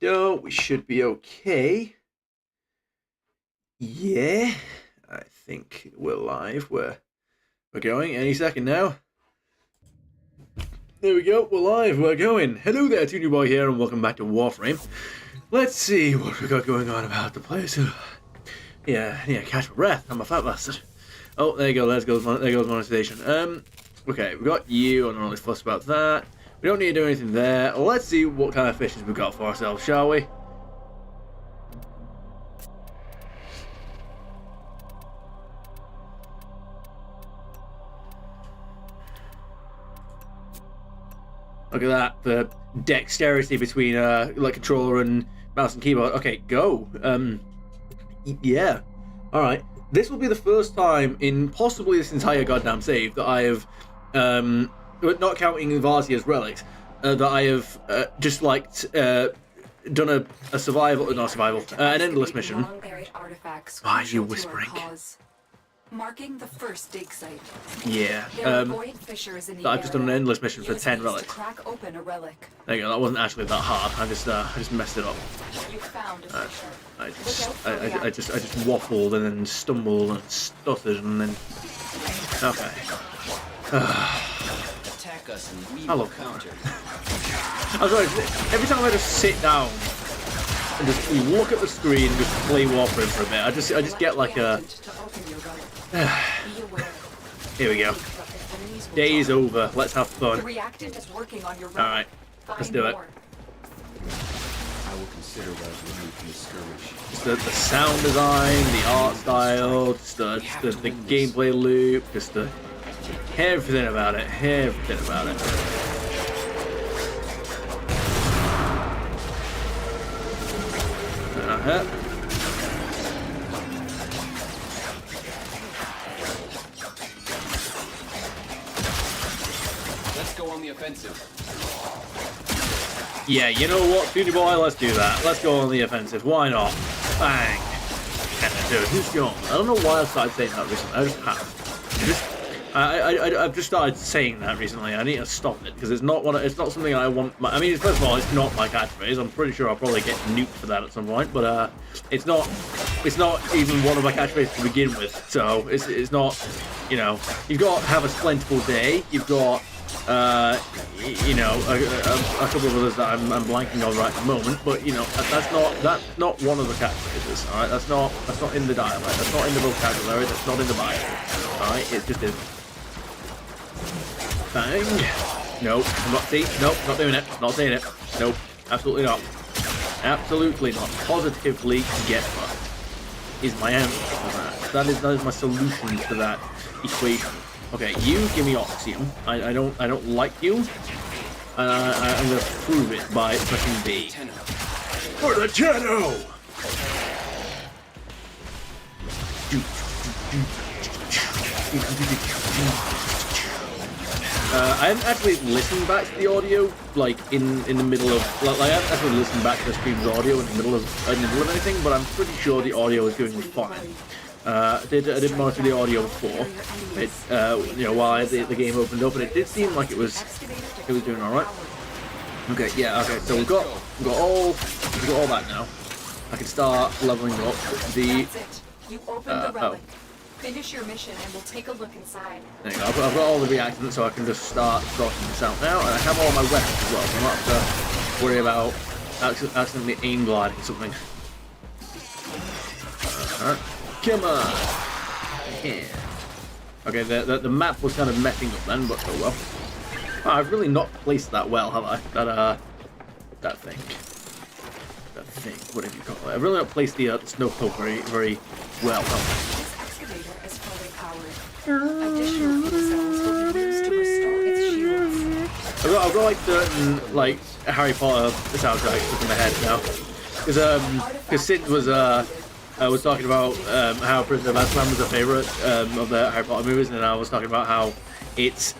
Oh, we should be okay. Yeah, I think we're live. We're going any second now. There we go, we're live, we're going. Hello there, Toony Boy here, and welcome back to Warframe. Let's see what we got going on about the place. Yeah, catch my breath. I'm a fat bastard. Oh, there you go, there goes monetization. Okay, we got you, I'm not really fussed about that. We don't need to do anything there. Let's see what kind of fishes we've got for ourselves, shall we? Look at that, the dexterity between like controller and mouse and keyboard. Okay, go. Yeah. All right. This will be the first time in possibly this entire goddamn save that I have, not counting Varzia's relics, that I have just like done a survival, not survival, an endless mission. Why are you whispering? Marking the first dig site. Yeah. I've just done an endless mission for 10 relics. Crack open a relic. There you go. That wasn't actually that hard. I just messed it up. You found a fissure. I just waffled and then stumbled and stuttered and then. Okay. Attack us and we I will love counter. I'm sorry. Every time I just sit down and just look at the screen and just play Warframe for a bit, I just get like a. Here we go. Day's over. Let's have fun. Alright, let's do it. I will consider what I've removed from the skirmish. Just the sound design, the art style, just the gameplay loop, just the everything about it. Everything about it. Go on the offensive. Yeah, you know what, Toony Boy, let's do that. Let's go on the offensive. Why not? Bang. Dude, who's gone? I don't know why I started saying that recently. I just have. I've just started saying that recently. I need to stop it because it's not something I want. I mean, first of all, it's not my catchphrase. I'm pretty sure I'll probably get nuked for that at some point. But it's not even one of my catchphrases to begin with. So it's not. You know, you've got to have a plentiful day. You've got. You know, a couple of others that I'm blanking on right at the moment, but you know, that's not one of the catchphrases. All right, that's not in the dialect. That's not in the vocabulary. That's not in the Bible. All right, it just is. Bang. Nope, I'm not saying. Nope, not doing it. Not saying it. Nope, absolutely not. Absolutely not. Positively get fucked is my answer to that. That is my solution to that equation. Okay, you give me Oxium. I don't like you. And I'm gonna prove it by pressing B. For the Tenno! I haven't actually listened back to the audio, like in the middle of, like I haven't actually listened back to the stream's audio in the middle of anything, but I'm pretty sure the audio is doing fine. I did monitor the audio before, you know, while the game opened up, and it did seem like it was doing all right. Okay, yeah, okay. So we've got all that now. I can start leveling up the. Finish your mission, and we'll take a look inside. There you go. I've got all the reactants, so I can just start sorting this out now, and I have all my weapons as well, so I don't have to worry about accidentally aim gliding something. Come on! Yeah. Okay, the map was kind of messing up then, but oh well. Oh, I've really not placed that well, have I? That thing. Whatever you call it. I've really not placed the snowpoke very well, have I? This excavator is fully powered. Additional fuel cells will be used to restore its shields. I've got like certain like Harry Potter soundtracks stuck in my head now, because Sid was talking about how Prisoner of Azkaban was a favourite of the Harry Potter movies, and I was talking about how it's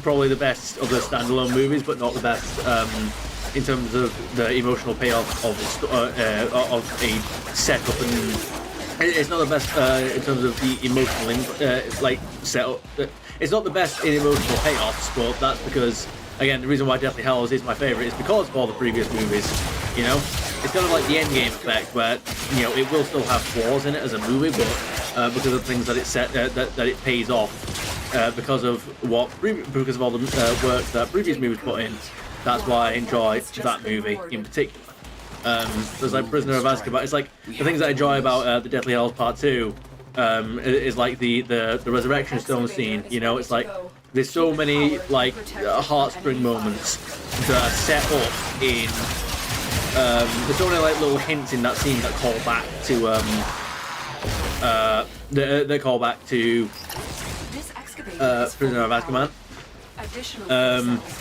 probably the best of the standalone movies, but not the best in terms of the emotional payoff of a setup, and it's not the best in terms of the emotional like setup. It's not the best in emotional payoffs, but that's because, again, the reason why Deathly Hallows is my favourite is because of all the previous movies. You know, it's kind of like the Endgame effect, where you know it will still have flaws in it as a movie, but because of the things that that it pays off, because of all the work that previous movies put in. That's why I enjoy that movie in particular. There's like Prisoner of Azkaban. It's like the things that I enjoy about the Deathly Hallows Part 2 is like the resurrection stone scene. You know, it's like there's so many like heartstring moments that are set up in. There's so many like little hints in that scene that call back to they call back to Prisoner of Azkaban.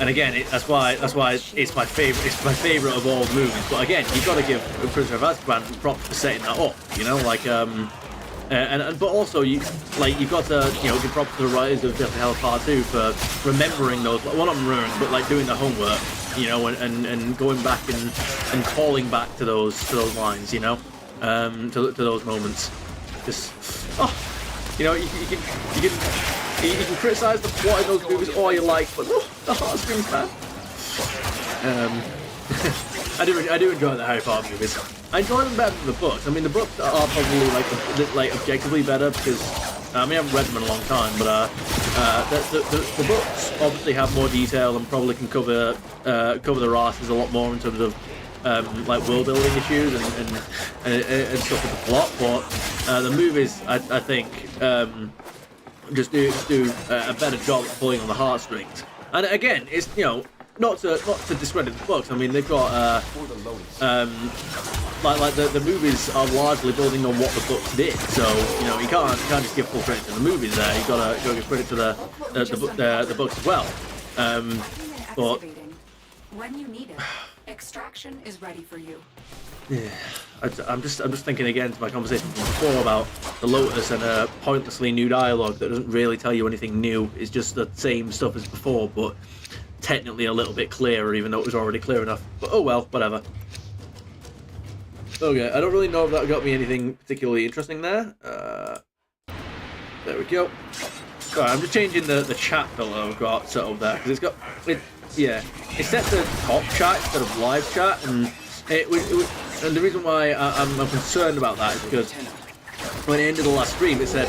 And again, that's why it's my favorite. It's my favorite of all the movies. But again, you've got to give Prisoner of Azkaban props for setting that up. You know, like but also you've got to give props to the writers of Deathly Hallows Part 2 for remembering those. Well, not remembering, but like doing the homework. You know, and going back and calling back to those lines. You know, to those moments. Just you know, you can criticize the plot in those movies all you like, but the heartstrings, man. I do enjoy the Harry Potter movies. I enjoy them better than the books. I mean, the books are probably like objectively better because I haven't read them in a long time, but the books obviously have more detail and probably can cover their asses a lot more in terms of like world building issues and stuff with the plot. But the movies, I think. Just do a better job of pulling on the heartstrings. And again, it's not to discredit the books. I mean, they've got like the movies are largely building on what the books did. So you can't just give full credit to the movies there. You gotta give credit to the books as well. But when you need it, extraction is ready for you. yeah, I'm just thinking again to my conversation from before about the Lotus and pointlessly new dialogue that doesn't really tell you anything new. It's just the same stuff as before, but technically a little bit clearer, even though it was already clear enough. But oh well, whatever. Okay, I don't really know if that got me anything particularly interesting there. There we go. Sorry, I'm just changing the chat filter I've got set up there because it's set to top chat instead of live chat, and and the reason why I'm concerned about that is because when it ended the last stream, it said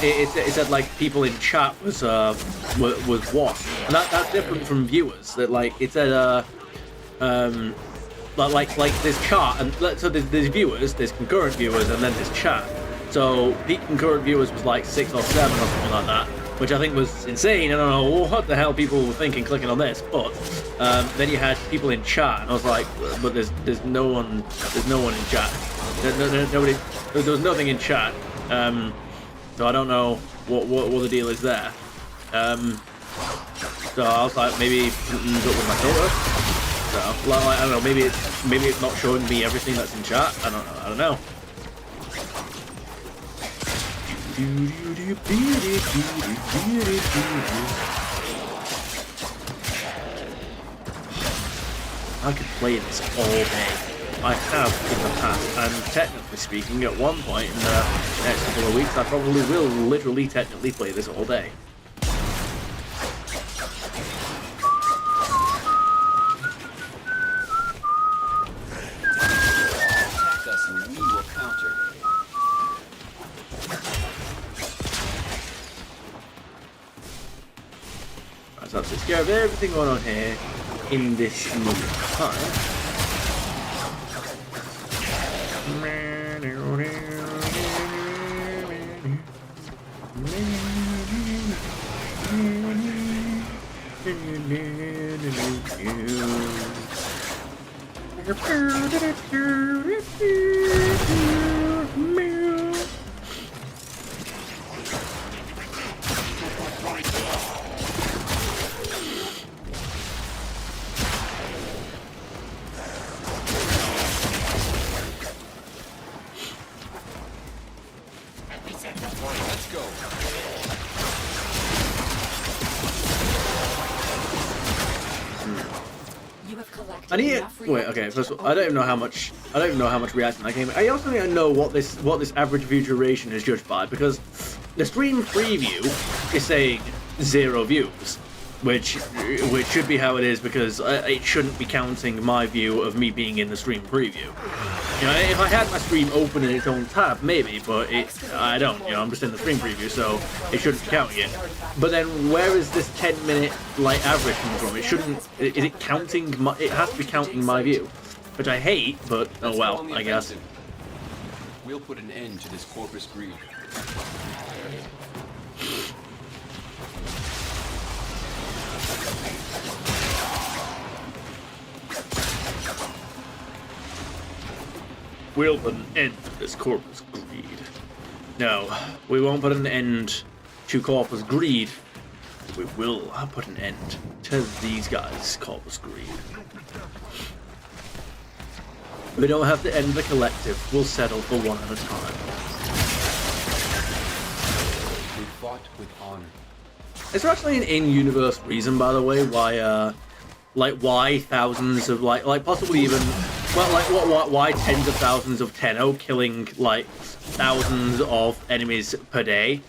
it said like people in chat was what, and that's different from viewers. That like it said like there's chat and so there's viewers, there's concurrent viewers, and then there's chat. So peak concurrent viewers was like 6 or 7 or something like that, which I think was insane. I don't know what the hell people were thinking clicking on this, but then you had people in chat, and I was like, but there's no one in chat. Nobody. There was nothing in chat. So I don't know what the deal is there. So I was like, maybe something's up with my filter. So like, I don't know. Maybe it's not showing me everything that's in chat. I don't know. I could play this all day. I have in the past, and technically speaking, at one point in the next couple of weeks, I probably will literally technically play this all day. Attack us and we will counter. So I'm just scared of everything going on here in this moment of time. Let's go. I need wait. Okay. First of all, I don't even know how much reaction I came. I also need to know what this average view duration is judged by, because the stream preview is saying 0 views, which should be how it is because it shouldn't be counting my view of me being in the stream preview. You know, if I had my stream open in its own tab, maybe, but I don't. You know, I'm just in the stream preview, so it shouldn't be counting it. But then, where is this 10-minute like average coming from? It shouldn't. Is it counting? It has to be counting my view, which I hate. But oh well, I guess. We'll put an end to this corpus greed. We'll put an end to this corpus greed. No, we won't put an end to corpus greed. We will put an end to these guys' corpus greed. We don't have to end the collective. We'll settle for one at a time. We fought with honor. Is there actually an in-universe reason, by the way, why, why thousands of, possibly even, well, why tens of thousands of Tenno killing, thousands of enemies per day,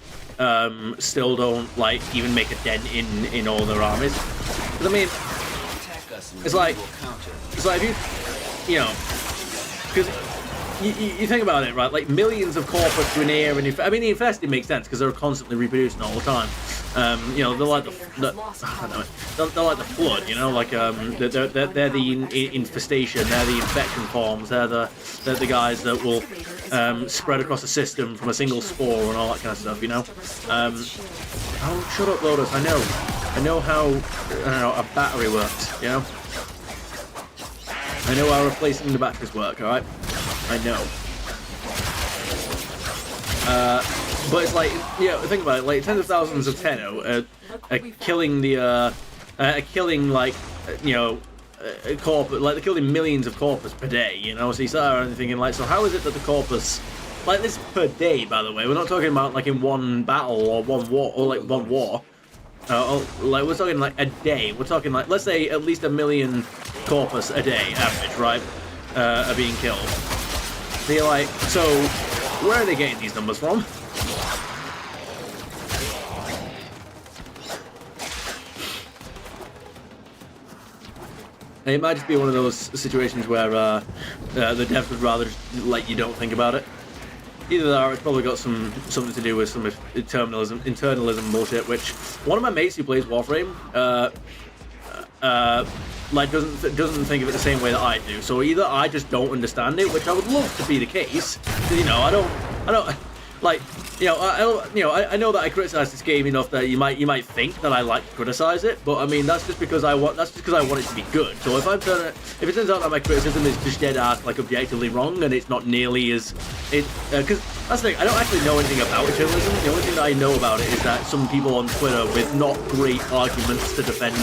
still don't, even make a dent in all their armies? Because, I mean, it's like if you know, because you think about it, right? Like, millions of Corpus, Grineer, and I mean, the Infested makes sense because they're constantly reproducing all the time. You know, they're like they're like the Flood, you know, like they're the infestation, they're the infection forms, they're the guys that will spread across the system from a single spore and all that kind of stuff, you know. Oh, shut up, Lotus. I know how a battery works, you know. I know how replacing the batteries work. All right, I know. But it's like, yeah, think about it. Like tens of thousands of Tenno are killing the, killing corpus, they're killing millions of corpus per day. You know, so you start around thinking like, so how is it that the corpus, this per day, by the way, we're not talking about in one battle or one war or one war. We're talking a day. We're talking let's say at least 1 million corpus a day average, right? Are being killed. So you're like, so where are they getting these numbers from? It might just be one of those situations where the devs would rather just you don't think about it. Either that, or it's probably got something to do with some internalism bullshit. Which one of my mates who plays Warframe, doesn't think of it the same way that I do. So either I just don't understand it, which I would love to be the case. You know, I don't I know that I criticize this game enough that you might think that I like to criticize it, but I mean that's just because I want it to be good. So if it turns out that my criticism is just dead ass objectively wrong and it's not nearly as because that's the thing, I don't actually know anything about internalism. The only thing that I know about it is that some people on Twitter with not great arguments to defend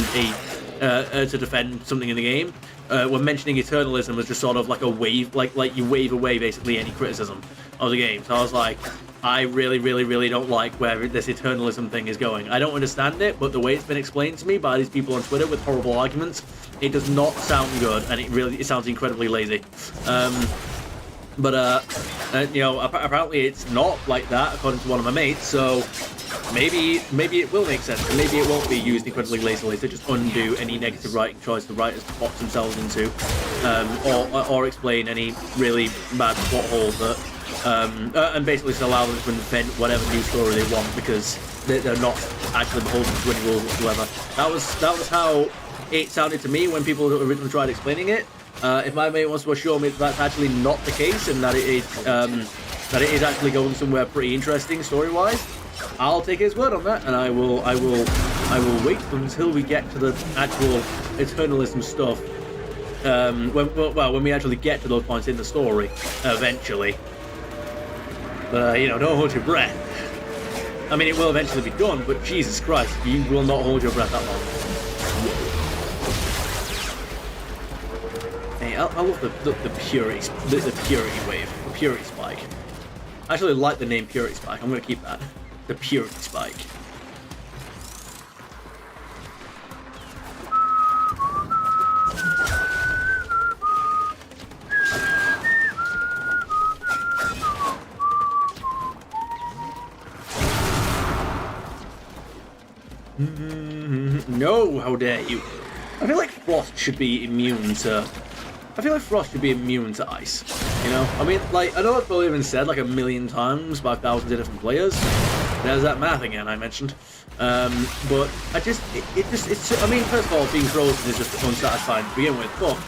something in the game were mentioning eternalism as just sort of like a wave, like you wave away basically any criticism of the game. So I was like, I really don't like where this eternalism thing is going. I don't understand it, but the way it's been explained to me by these people on Twitter with horrible arguments, it does not sound good, and it sounds incredibly lazy. Apparently it's not like that according to one of my mates. So maybe it will make sense, and maybe it won't be used incredibly lazily to just undo any negative writing choice the writers box themselves into, or explain any really bad plot holes that. And basically to allow them to invent whatever new story they want because they're not actually beholden to any rules whatsoever. That was how it sounded to me when people originally tried explaining it. If my mate wants to assure me that that's actually not the case and that it is actually going somewhere pretty interesting story-wise, I'll take his word on that, and I will wait until we get to the actual eternalism stuff. When we actually get to those points in the story, eventually. But, don't hold your breath. I mean, it will eventually be done, but Jesus Christ, you will not hold your breath that long. Hey, I love the purity wave, the purity spike. I actually like the name purity spike. I'm going to keep that. The purity spike. No! how dare you. I feel like Frost should be immune to... I feel like Frost should be immune to ice, you know? I mean, like, I know that's probably been said like a million times by thousands of different players. There's that math again I mentioned. But I just, it's, I mean, first of all, being frozen is just unsatisfying to begin with, but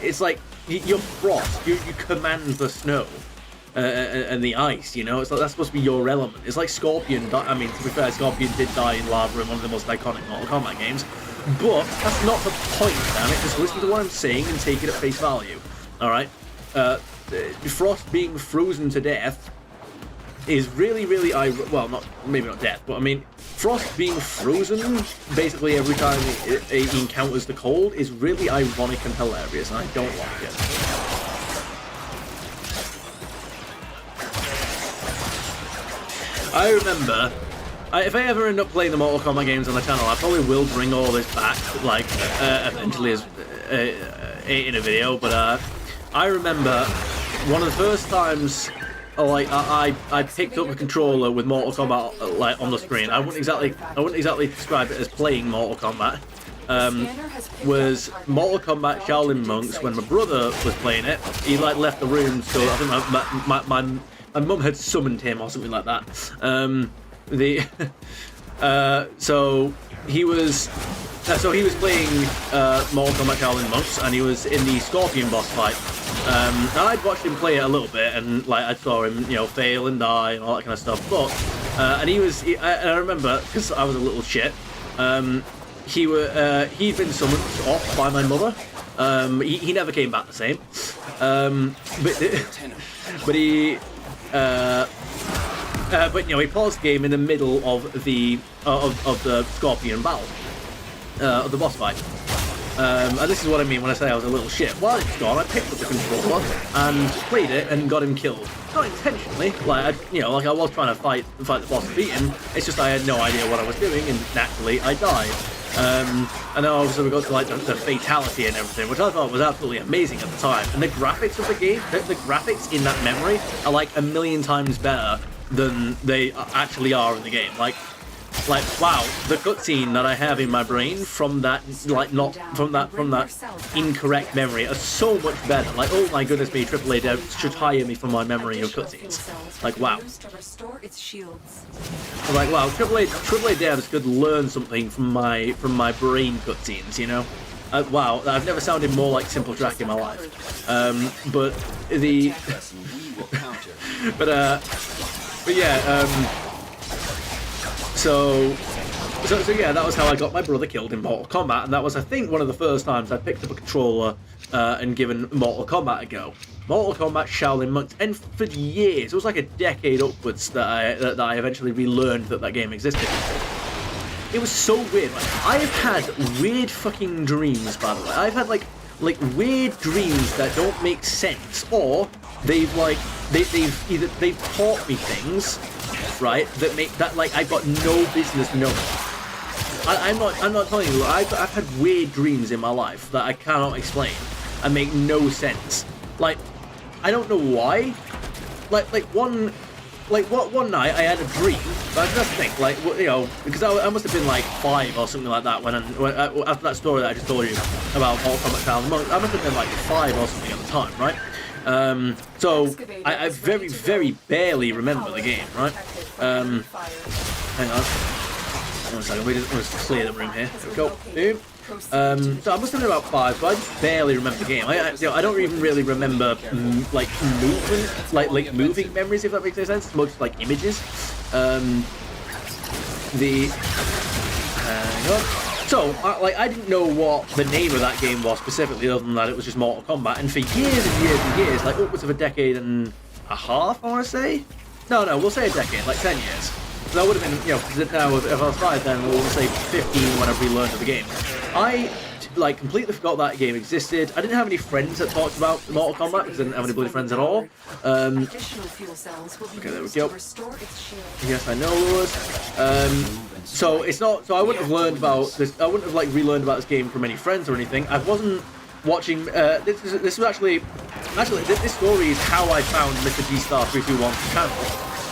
it's like, you're Frost, you command the snow. And the ice, you know, it's like that's supposed to be your element. It's like Scorpion. I mean, to be fair, Scorpion did die in lava in one of the most iconic Mortal Kombat games, but that's not the point, damn it. Just listen to what I'm saying and take it at face value. All right, Frost being frozen to death is really, well, maybe not death, but I mean, Frost being frozen basically every time he encounters the cold is really ironic and hilarious, and I don't like it. I remember, if I ever end up playing the Mortal Kombat games on the channel, I probably will bring all this back, like, eventually as in a video, but I remember one of the first times, like, I picked up a controller with Mortal Kombat, like, on the screen. I wouldn't exactly describe it as playing Mortal Kombat. Was Mortal Kombat Shaolin Monks. When my brother was playing it, he, like, left the room, so I think my mum had summoned him or something like that. So he was playing Mortal Kombat Shaolin Monks, and he was in the Scorpion boss fight. And I'd watched him play it a little bit, and like I saw him, you know, fail and die and all that kind of stuff. But and I remember, because I was a little shit, he'd been summoned off by my mother. He never came back the same. But you know, he paused the game in the middle of the Scorpion battle, of the boss fight. And this is what I mean when I say I was a little shit. While it's gone, I picked up the controller and played it and got him killed. Not intentionally, like I was trying to fight the boss and beat him. It's just I had no idea what I was doing, and naturally I died. And then obviously we got to like the fatality and everything, which I thought was absolutely amazing at the time. And the graphics of the game, the graphics in that memory are like a million times better than they actually are in the game. Like wow, the cutscene that I have in my brain from that, like from that incorrect memory are so much better. Like, oh my goodness me, AAA devs should hire me for my memory of cutscenes. Like, wow. Like, wow, AAA devs could learn something from my brain cutscenes, you know? Wow, I've never sounded more like Simple Track in my life. But yeah. So yeah, that was how I got my brother killed in Mortal Kombat, and that was, I think, one of the first times I picked up a controller and given Mortal Kombat a go. Mortal Kombat Shaolin Monks, and for years, it was like a decade upwards that I eventually relearned that game existed. It was so weird. I have had weird fucking dreams, by the way. I've had like weird dreams that don't make sense, or they've taught me things, right, that like I've got no business knowing. I'm not telling you. I've had weird dreams in my life that I cannot explain and make no sense. Like, I don't know why. One night I had a dream. But I just think, like, you know, because I must have been like 5 or something like that when after that story that I just told you about Mortal Kombat Shaolin Monks, I must have been like 5 or something at the time, right? So I very, very barely remember the game, right? Hang on. 1 second, we'll just clear the room here. There we go. Boom. So I must have been about 5, but I just barely remember the game. I don't even really remember like movement, like moving memories, if that makes any sense. It's more just like images. Hang on. So, I didn't know what the name of that game was specifically, other than that it was just Mortal Kombat. And for years and years and years, like upwards of a decade and a half, I want to say. No, we'll say a decade, like 10 years. So that would have been, you know, now if I was 5, then we'll say 15 when I relearned of the game. I like completely forgot that game existed. I didn't have any friends that talked about Mortal Kombat because I didn't have any bloody friends at all. Okay, there we go. Yes, I know those. So it's not. So I wouldn't have learned about this. I wouldn't have like relearned about this game from any friends or anything. I wasn't watching. This was actually this story is how I found Mr. G Star 321's channel.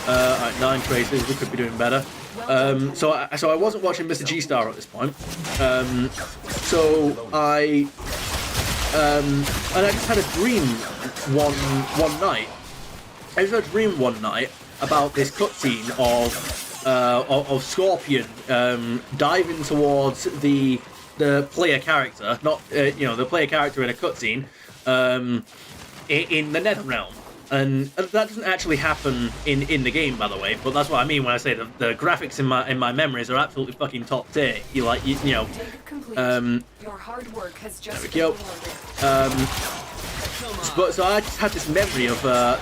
Alright, 9 traces. We could be doing better. So I wasn't watching Mr. G Star at this point. So I just had a dream one night. I just had a dream one night about this cutscene of Scorpion diving towards the player character, not the player character in a cutscene, in the Nether Realm. And that doesn't actually happen in the game, by the way. But that's what I mean when I say the graphics in my memories are absolutely fucking top tier. You know. Your hard work has just There we go. But so I just had this memory of that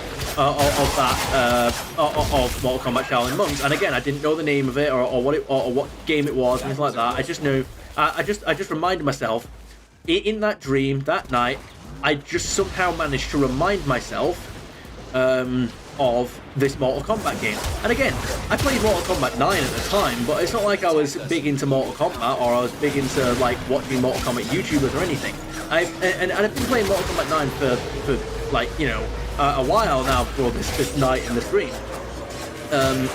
of Mortal Kombat Shaolin Monks, and again I didn't know the name of it or what game it was, anything like that. I just knew. I just reminded myself in that dream that night. I just somehow managed to remind myself of this Mortal Kombat game. And again, I played Mortal Kombat 9 at the time, but it's not like I was big into Mortal Kombat or I was big into like watching Mortal Kombat YouTubers or anything. I've been playing Mortal Kombat 9 for like, a while now for this night in the stream. And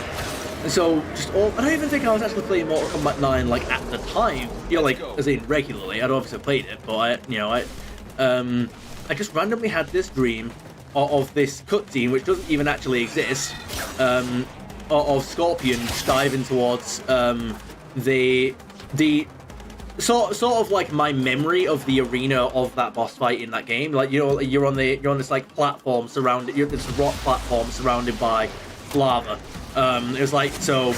so I don't even think I was actually playing Mortal Kombat 9 like at the time, like as in regularly. I'd obviously played it, but I just randomly had this dream of this cutscene, which doesn't even actually exist, of Scorpion diving towards the sort of like my memory of the arena of that boss fight in that game. Like you're on this like platform surrounded, this rock platform surrounded by lava. It was like, so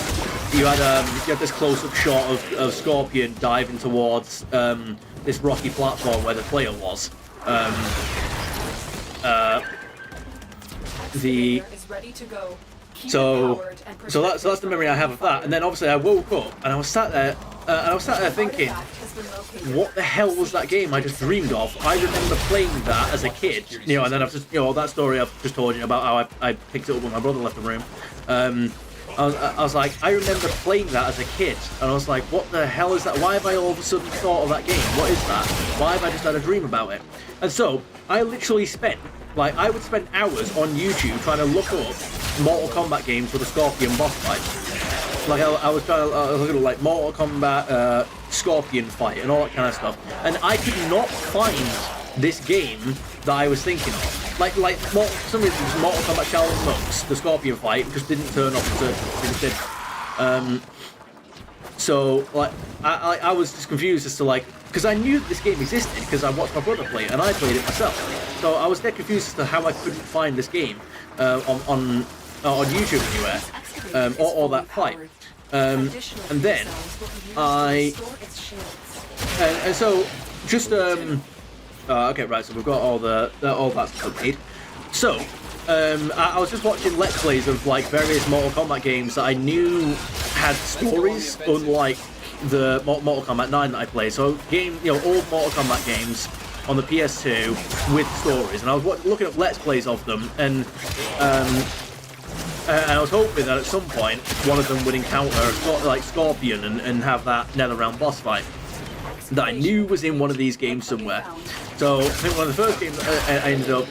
you had this close-up shot of Scorpion diving towards this rocky platform where the player was. So that's the memory I have of that. And then obviously I woke up and I was sat there thinking, what the hell was that game I just dreamed of? I remember playing that as a kid, and then I've just, that story I've just told you about how I picked it up when my brother left the room. I was like, I remember playing that as a kid, and I was like, what the hell is that? Why have I all of a sudden thought of that game? What is that? Why have I just had a dream about it? And so I literally I would spend hours on YouTube trying to look up Mortal Kombat games with a Scorpion boss fight. Like I was looking at like Mortal Kombat Scorpion fight and all that kind of stuff, and I could not find this game that I was thinking of. For some reason, Mortal Kombat Shaolin Monks, the Scorpion fight, just didn't turn up. So like I was just confused as to because I knew that this game existed because I watched my brother play it and I played it myself. So I was dead confused as to how I couldn't find this game on YouTube anywhere, or that fight. And then and so just okay, right. So we've got all that's complete. So I was just watching Let's Plays of various Mortal Kombat games that I knew had stories, unlike the Mortal Kombat 9 that I played. So old Mortal Kombat games on the PS2 with stories, and I was looking at Let's Plays of them, and I was hoping that at some point one of them would encounter Scorpion and have that NetherRealm boss fight that I knew was in one of these games somewhere. So I think one of the first games I ended up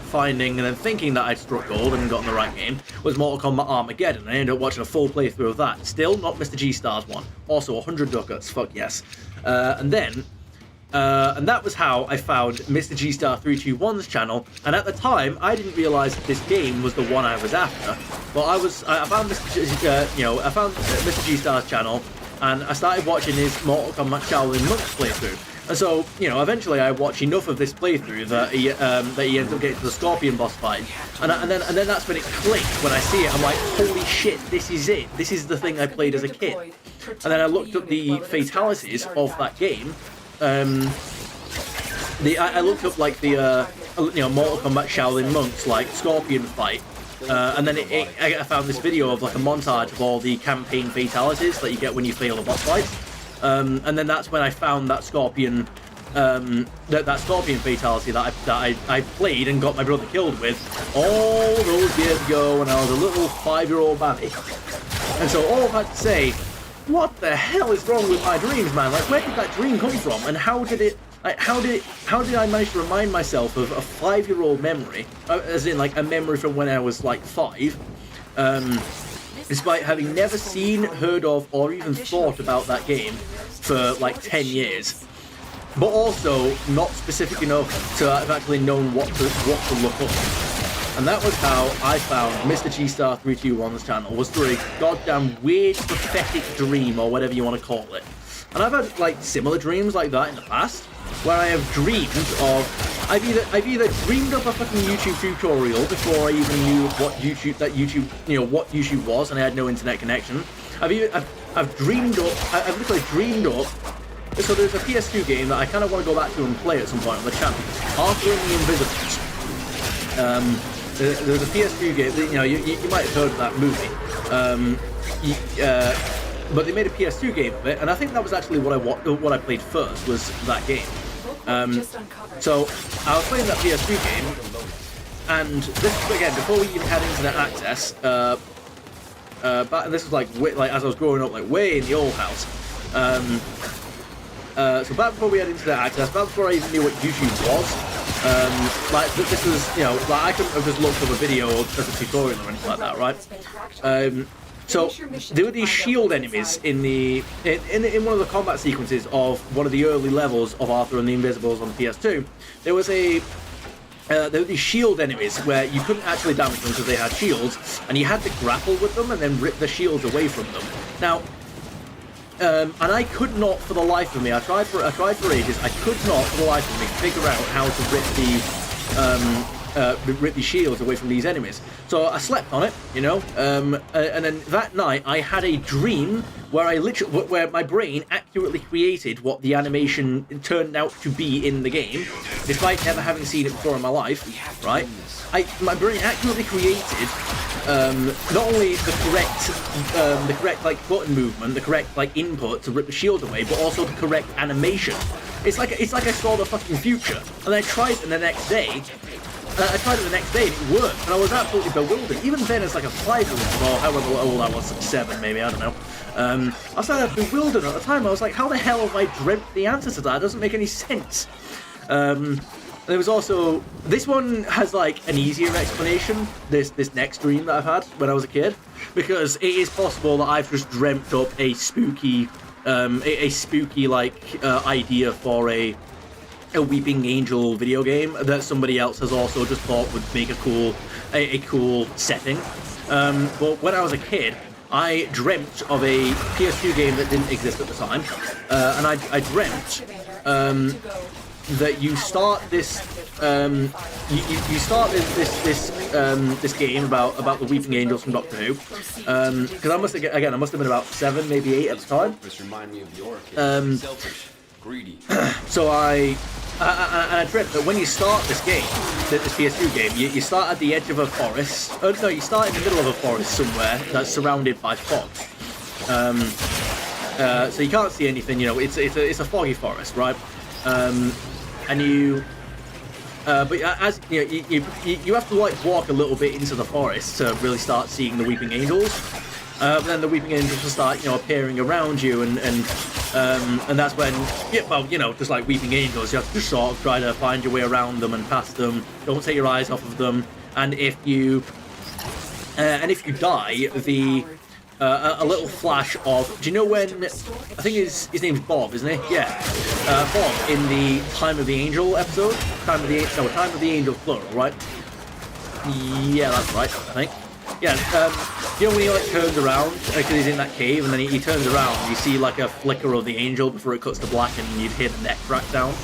finding and then thinking that I'd struck gold and gotten the right game was Mortal Kombat Armageddon. I ended up watching a full playthrough of that. Still not Mr. G Star's one. Also 100 ducats. Fuck yes. And that was how I found Mr. G Star 321's channel. And at the time, I didn't realize that this game was the one I was after. But I found Mr. G Star's channel, and I started watching his Mortal Kombat Shaolin Monks playthrough. And so, eventually I watched enough of this playthrough that he ends up getting to the Scorpion boss fight. And then that's when it clicked. When I see it, I'm like, holy shit, this is it. This is the thing I played as a kid. And then I looked up the fatalities of that game. I looked up the Mortal Kombat Shaolin Monks Scorpion fight. And then I found this video of a montage of all the campaign fatalities that you get when you fail a boss fight. And then that's when I found that Scorpion, that Scorpion fatality that I played and got my brother killed with all those years ago when I was a little 5-year-old baby. And so all I've had to say, what the hell is wrong with my dreams, man? Where did that dream come from, and how did I manage to remind myself of a 5-year-old memory, as in a memory from when I was 5, despite having never seen, heard of, or even thought about that game for like 10 years. But also not specific enough to have actually known what to look up. And that was how I found Mr. G-Star321's channel, was through a goddamn weird prophetic dream, or whatever you want to call it. And I've had like similar dreams like that in the past, where I have dreamed of, I've either dreamed up a fucking YouTube tutorial before I even knew what YouTube was, and I had no internet connection. I've literally dreamed up. So there's a PS2 game that I kind of want to go back to and play at some point on the channel, Warframe the Invisibles. There's a PS2 game that, you might have heard of that movie. But they made a PS2 game of it, and I think that was actually what I played first, was that game. So I was playing that PS2 game, and this again before we even had internet access. This was like as I was growing up, like way in the old house. So back before we had internet access, back before I even knew what YouTube was, this was, I couldn't have just looked up a video or just a tutorial or anything like that, right? So there were these shield enemies in one of the combat sequences of one of the early levels of Arthur and the Invisibles on the PS2. There were these shield enemies where you couldn't actually damage them because they had shields, and you had to grapple with them and then rip the shields away from them. Now, and I could not, for the life of me, I tried for ages, I could not, for the life of me, figure out how to rip the shields away from these enemies. So I slept on it, and then that night I had a dream where my brain accurately created what the animation turned out to be in the game, despite never having seen it before in my life, right? My brain accurately created not only the correct like button movement, the correct like input to rip the shield away, but also the correct animation. It's like I saw the fucking future, and I tried it the next day. And it worked, and I was absolutely bewildered. Even then, as like a 5-year-old, or however old I was, 7 maybe, I don't know. I was like bewildered at the time. I was like, how the hell have I dreamt the answer to that? It doesn't make any sense. There was also, this one has like an easier explanation, this next dream that I've had when I was a kid, because it is possible that I've just dreamt up a spooky like idea for a Weeping Angel video game that somebody else has also just thought would make a cool setting. But when I was a kid, I dreamt of a PS2 game that didn't exist at the time, and I dreamt that you start this this game about the Weeping Angels from Doctor Who, because I must have been about 7, maybe 8 at the time. This remind me of your kid. Selfish, greedy. So I dreamt that when you start this game, this PS2 game, you start at the edge of a forest. Oh no, you start in the middle of a forest somewhere that's surrounded by fog. So you can't see anything. It's a foggy forest, right? And you, but as you have to like walk a little bit into the forest to really start seeing the Weeping Angels. Then the Weeping Angels will start, appearing around you, and that's when, just like Weeping Angels, you have to just sort of try to find your way around them and past them. Don't take your eyes off of them, and if you die, a little flash of, do you know when, I think his name's Bob, isn't he? Yeah, Bob in the Time of the Angel episode, Time of the Angel plural, right? Yeah, that's right, I think. Yeah, when he like turns around, because he's in that cave, and then he turns around, and you see like a flicker of the angel before it cuts to black, and you'd hear the neck crack down.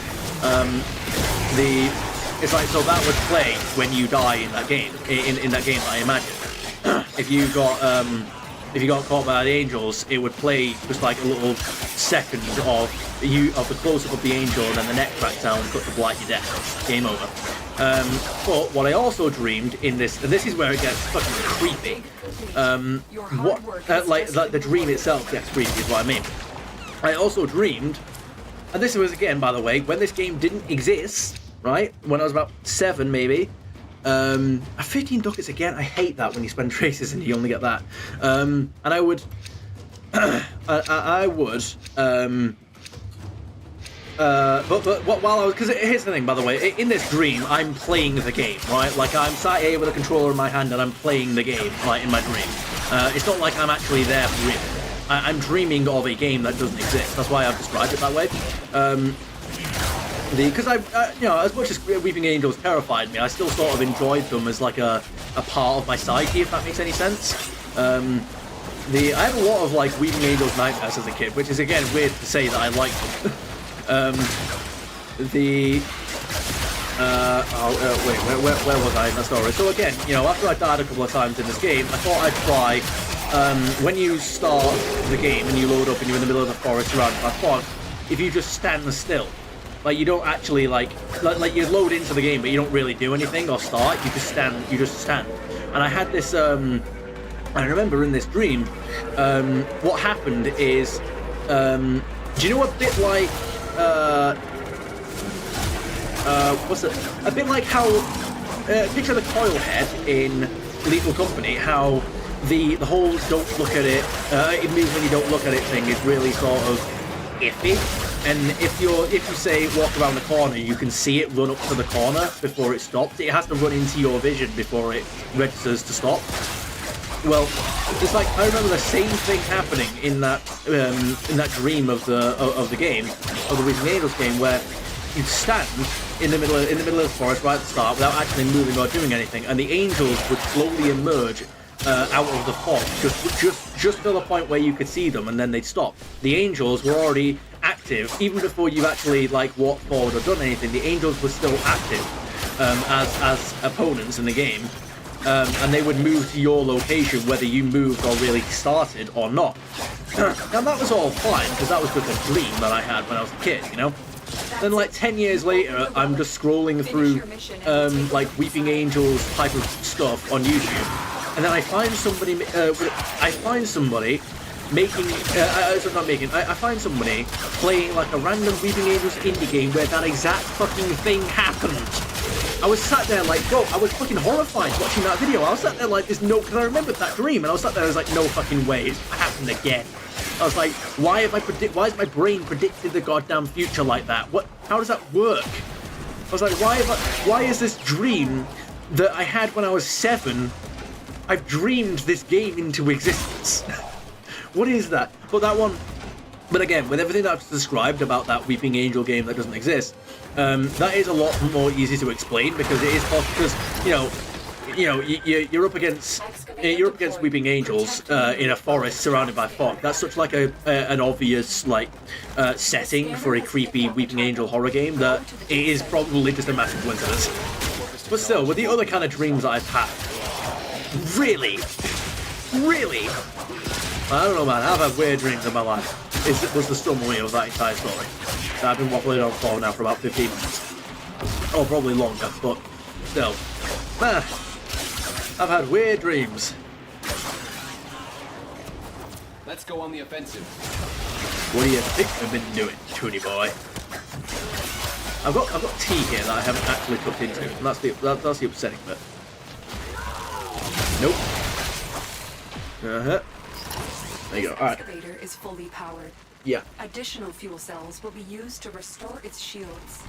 It's like, so that would play when you die in that game, in that game, I imagine. If you got caught by the angels, it would play just like a little second of the close-up of the angel, and then the neck crack down, cut to black, you're dead. Game over. But what I also dreamed in this, and this is where it gets fucking creepy. The dream itself gets creepy, is what I mean. I also dreamed, and this was again, by the way, when this game didn't exist, right? When I was about 7, maybe. 15 ducats again. I hate that when you spend traces and you only get that. And I would, but while I was, because here's the thing, by the way, in this dream, I'm playing the game, right? Like, I'm sat here with a controller in my hand and I'm playing the game, right, in my dream. It's not like I'm actually there for real. I'm dreaming of a game that doesn't exist. That's why I've described it that way. Because you know, as much as Weeping Angels terrified me, I still sort of enjoyed them as like a part of my psyche, if that makes any sense. I had a lot of like Weeping Angels nightmares as a kid, which is again weird to say that I liked them. Wait, where was I in that story? So again, you know, after I died a couple of times in this game, I thought I'd try. When you start the game and you load up and you're in the middle of the forest surrounded by fog, if you just stand still. Like you don't actually like you load into the game, but you don't really do anything or start. You just stand. And I had this. I remember in this dream, what happened is, do you know a bit like what's it? A bit like how picture the coil head in Lethal Company. How the whole don't look at it. It means when you don't look at it thing is really sort of iffy. And if you say walk around the corner, you can see it run up to the corner before it stops. It has to run into your vision before it registers to stop. Well, it's like I remember the same thing happening in that dream of the game, of the Weeping Angels game, where you'd stand in the middle of the forest right at the start without actually moving or doing anything, and the angels would slowly emerge out of the fog, just to the point where you could see them, and then they'd stop. The angels were already active even before you've actually like walked forward or done anything. The angels were still active as opponents in the game, and they would move to your location whether you moved or really started or not. Now that was all fine because that was just a dream that I had when I was a kid, you know. Then like 10 years later, I'm just scrolling through like Weeping Angels type of stuff on YouTube, and then I find somebody I find somebody playing like a random Weeping Angels indie game where that exact fucking thing happened. I was sat there like, bro, I was fucking horrified watching that video. I was sat there like, because I remembered that dream, and I was sat there, I was like, no fucking way, it happened again. I was like, why has my brain predicted the goddamn future like that? How does that work? I was like, why is this dream that I had when I was 7, I've dreamed this game into existence? What is that? But again, with everything that I've described about that Weeping Angel game that doesn't exist, that is a lot more easy to explain because it is possible. Because you're up against Weeping Angels in a forest surrounded by fog. That's such like an obvious like setting for a creepy Weeping Angel horror game that it is probably just a massive coincidence. But still, with the other kind of dreams that I've had, really, I don't know, man. I've had weird dreams in my life. Was the summary of that entire story that I've been waffling on for now for about 15 minutes, or probably longer. But still, man, I've had weird dreams. Let's go on the offensive. What do you think I've been doing, Toonie boy? I've got tea here that I haven't actually cooked into, and that's the upsetting bit. Nope. There you go. All right. The excavator is fully powered. Yeah. Additional fuel cells will be used to restore its shields.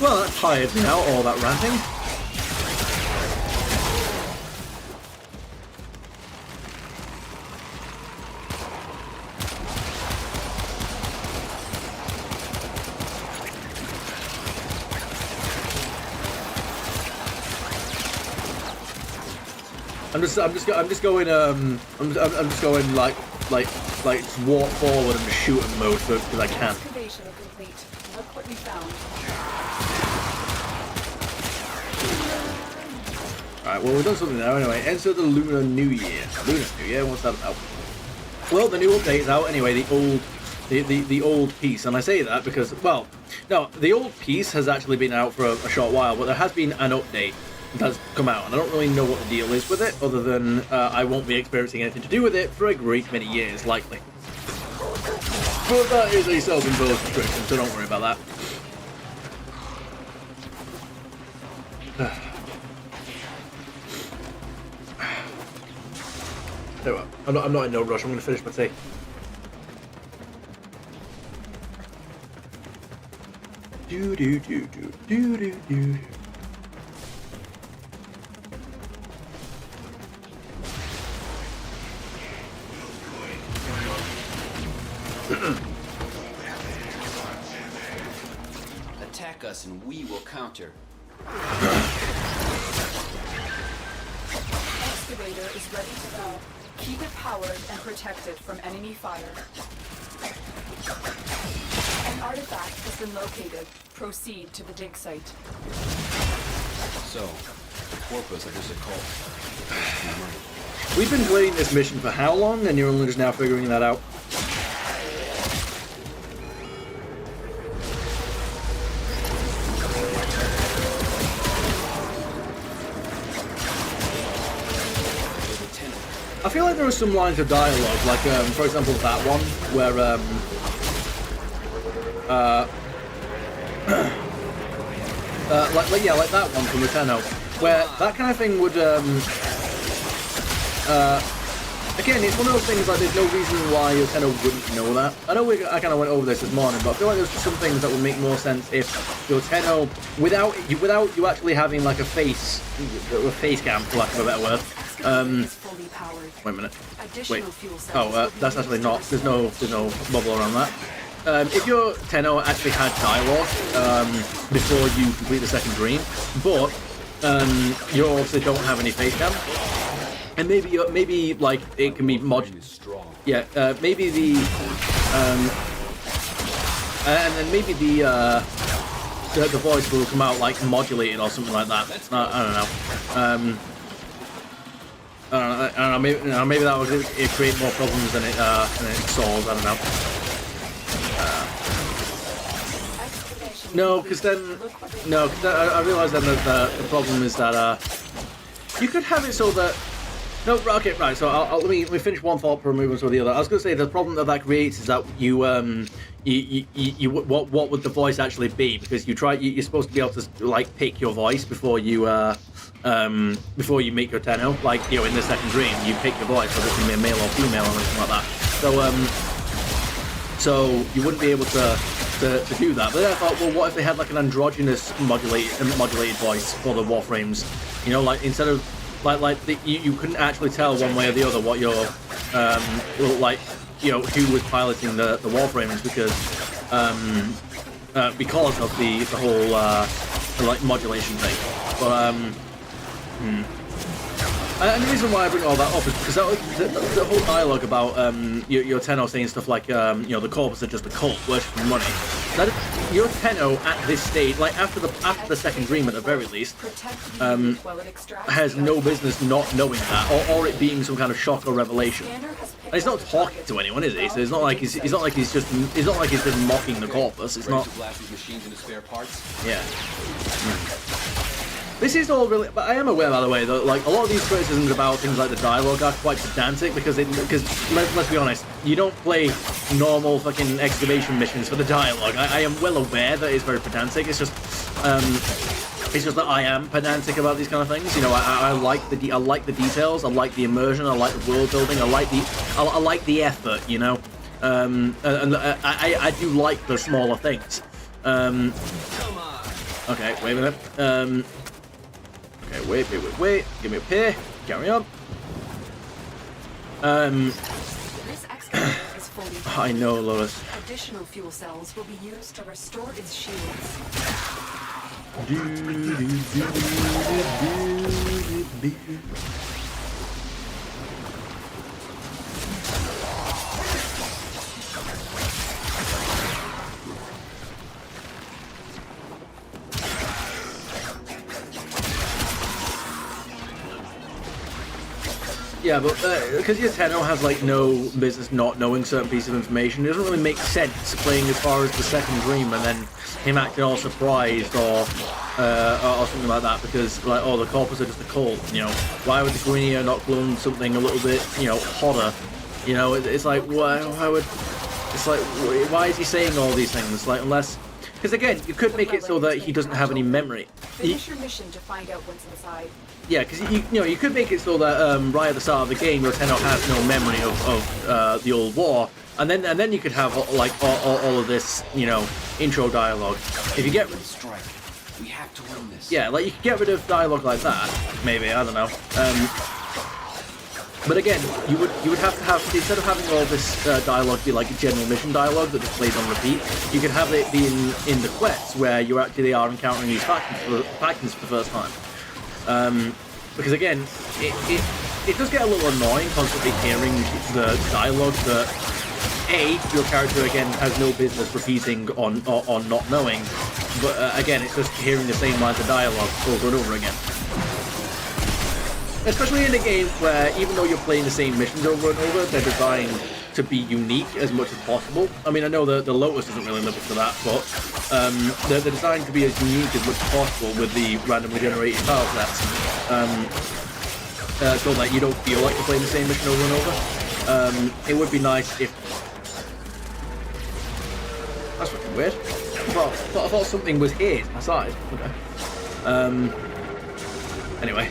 Well, that tired me out, all that ranting. I'm just going like just walk forward and shooting mode because I can. Excavation complete. Look what we found. Alright, well we've done something now anyway. Enter the Lunar New Year. What's that about? Well, the new update is out anyway, the old piece, and I say that because, well, no, the old piece has actually been out for a short while, but there has been an update that's come out, and I don't really know what the deal is with it, other than I won't be experiencing anything to do with it for a great many years, likely. But that is a self-imposed restriction, so don't worry about that. Tell you what, I'm not in no rush. I'm going to finish my tea. Do do do do do do do. Attack us and we will counter. Excavator is ready to go. Keep it powered and protected from enemy fire. An artifact has been located. Proceed to the dig site. So, the Corpus are just a cult. We've been playing this mission for how long, and you're only just now figuring that out? I feel like there are some lines of dialogue, like, for example, that one, where, like that one from the Tenno, where that kind of thing would, again, it's one of those things, like, there's no reason why your Tenno wouldn't know that. I know I kind of went over this morning, but I feel like there's some things that would make more sense if your Tenno, without you actually having, like, a face cam, for lack of a better word. Wait a minute. Wait. Oh, that's actually not. There's no bubble around that. If your Tenno actually had dialogue before you complete the second dream, but you obviously don't have any face cam, and maybe like it can be yeah, maybe the and then maybe the voice will come out like modulated or something like that. I don't know. I don't know, maybe that would create more problems than it solves. I don't know. No, because I realised then that the problem is that you could have it so that. No, okay, right. So let me finish one thought before moving to the other. I was going to say the problem that creates is that you what would the voice actually be? Because you're supposed to be able to like pick your voice before you make your Tenno. Like, you know, in the second dream, you pick your voice, whether it's going to be a male or female or anything like that. So you wouldn't be able to do that. But then I thought, well, what if they had like an androgynous modulated voice for the Warframes? You know, like instead of you couldn't actually tell one way or the other what your like, you know, who was piloting the Warframes because of the whole like modulation thing. But and the reason why I bring all that up is because the whole dialogue about your Tenno saying stuff like you know, the Corpus are just a cult worshipping money. That your Tenno at this stage, like after the second dream at the very least, has no business not knowing that, or it being some kind of shock or revelation. And he's not talking to anyone, is he? So it's not like he's just mocking the Corpus. It's not. Yeah. This is all really, but I am aware, by the way, that like a lot of these criticisms about things like the dialogue are quite pedantic because let's be honest, you don't play normal fucking excavation missions for the dialogue. I am well aware that it's very pedantic. It's just that I am pedantic about these kind of things. You know, I like the details. I like the immersion. I like the world building. I like the effort. You know, and I do like the smaller things. Okay, wait a minute. Okay, wait. Give me a pair. Carry on. This excavator is fully I know, Lois. Additional fuel cells will be used to restore its shields. Yeah, but because your Tenno has like no business not knowing certain pieces of information, it doesn't really make sense playing as far as the second dream and then him acting all surprised or something like that because like, oh, the Corpus are just a cult. You know, why would the Green not clone something a little bit, you know, hotter? You know, it's like why is he saying all these things? Like unless because again, you could make it so that he doesn't have any memory. Finish your mission to find out what's inside. Yeah, because you could make it so that right at the start of the game, Roteno has no memory of the old war, and then you could have like all of this, you know, intro dialogue. If you get Strike. We have to win this. yeah, like you could get rid of dialogue like that, maybe, I don't know. But again, you would have to have, instead of having all this dialogue be like a general mission dialogue that just plays on repeat, you could have it be in the quests where you actually are encountering these factions for the first time. Because again, it does get a little annoying constantly hearing the dialogue that your character again has no business repeating on not knowing, but again, it's just hearing the same lines of dialogue over and over again. Especially in a game where, even though you're playing the same missions over and over, they're designed to be unique as much as possible. I mean, I know the Lotus doesn't really live up to that, but they're designed to be as unique as much as possible with the randomly generated tile sets, so that you don't feel like you're playing the same mission over and over. It would be nice if... That's fucking weird. I thought something was here to my side. Okay. Anyway.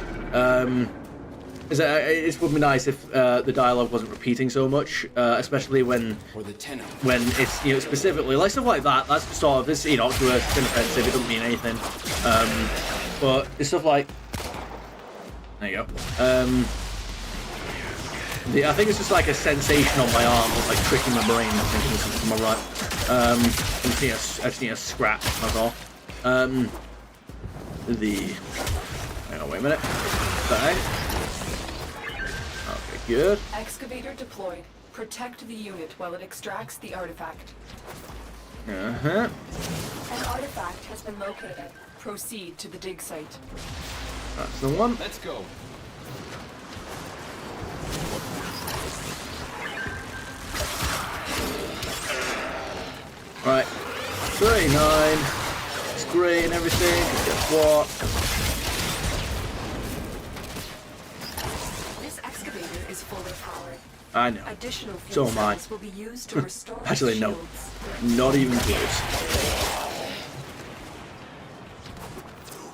It would be nice if the dialogue wasn't repeating so much, especially when it's, you know, specifically like stuff like that. That's sort of, it's innocuous, it's inoffensive, it doesn't mean anything. But it's stuff like, there you go. I think it's just like a sensation on my arm, that's like tricking my brain. I think it's something right. I just need a scratch. That's all. Hang on, wait a minute. Bang. Okay, good. Excavator deployed. Protect the unit while it extracts the artifact. Uh-huh. An artifact has been located. Proceed to the dig site. That's the one. Let's go. Right. 39. It's great and everything. Guess what? Is fully powered. I know. Additional So fuel am I. cells will be used to restore Actually, no. shields. Not even close.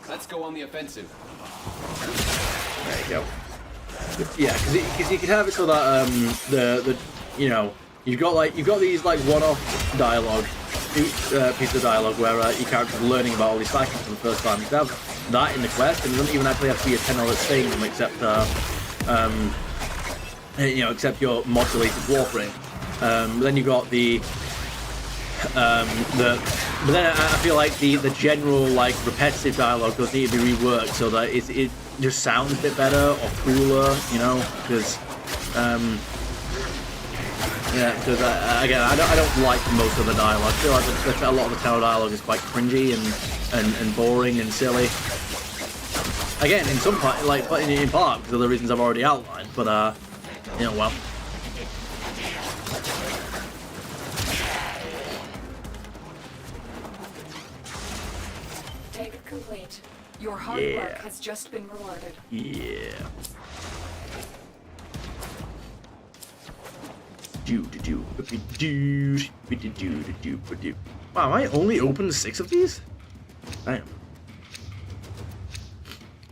Let's go on the offensive. There you go. Yeah, because you can have it so that the you know, you've got these like one-off dialogue, piece of dialogue where your character's learning about all these factions for the first time. You can have that in the quest, and it doesn't even actually have to be a 10 that's saying them, except you know, except your modulated Warframe. Then you got but then I feel like the general like repetitive dialogue does need to be reworked so that it just sounds a bit better or cooler, you know, because yeah, because again I don't like most of the dialogue. I feel like a lot of the Tenno dialogue is quite cringy and boring and silly. Again, in some part, like in part because of the reasons I've already outlined, but you know, well. Take it complete. Your hard work has just been rewarded. Yeah. Wow, I only opened 6 of these? Damn.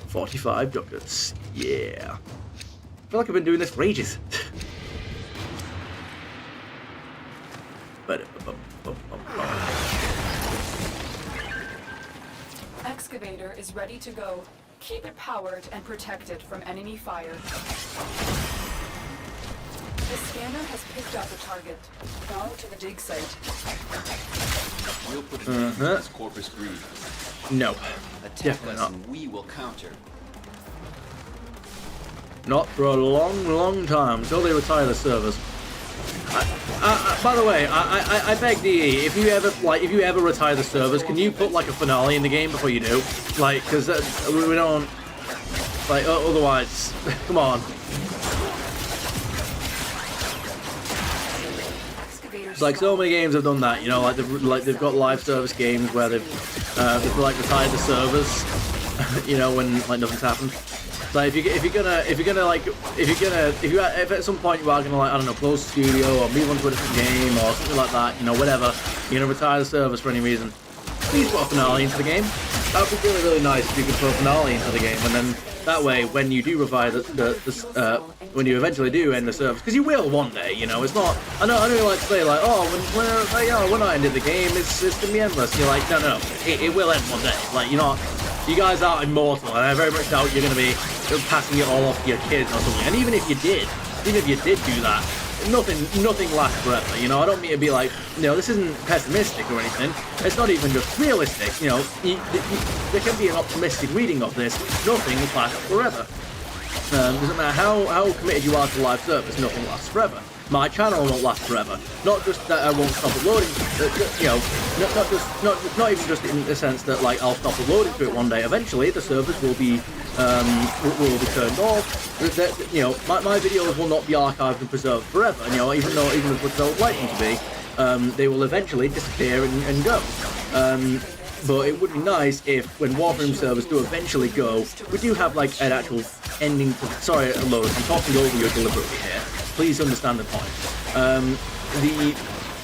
45 ducats. Yeah. I feel like I've been doing this for ages. Excavator is ready to go. Keep it powered and protected from enemy fire. The scanner has picked up a target. Now to the dig site. We'll put an end to this corpus greed. No. Attack Definitely us not. and we will counter. Not for a long, long time until they retire the servers. By the way, I beg DE, if you ever retire the servers, can you put like a finale in the game before you do? Like, because we don't, like, otherwise, come on. It's like so many games have done that, you know, like they've got live service games where they've like retired the servers, you know, when like nothing's happened. Like if at some point you are gonna, like, I don't know, close the studio or move on to a different game or something like that, you know, whatever, you're gonna retire the servers for any reason. please put a finale into the game. That would be really, really nice if you could put a finale into the game, and then that way, when you do revive when you eventually do end the service, because you will one day, you know, it's not. I know you like to say like, oh, when I ended the game, it's gonna be endless. And you're like, no, it will end one day. Like you guys are immortal, and I very much doubt you're gonna be passing it all off to your kids or something. And even if you did do that, nothing lasts forever, you know. I don't mean to be like, you know, this isn't pessimistic or anything. It's not even just realistic, you know. There can be an optimistic reading of this. Nothing lasts forever. Doesn't matter how committed you are to live service, nothing lasts forever. My channel won't last forever. Not just that I won't stop uploading, you know, not even just in the sense that like I'll stop uploading to it one day. Eventually, the servers will be turned off. You know, my videos will not be archived and preserved forever. And, you know, even as much as I would like them to be, they will eventually disappear and go. But it would be nice if, when Warframe servers do eventually go, we do have like an actual ending. Sorry, Lotus, I'm talking over you deliberately here. Please understand the point.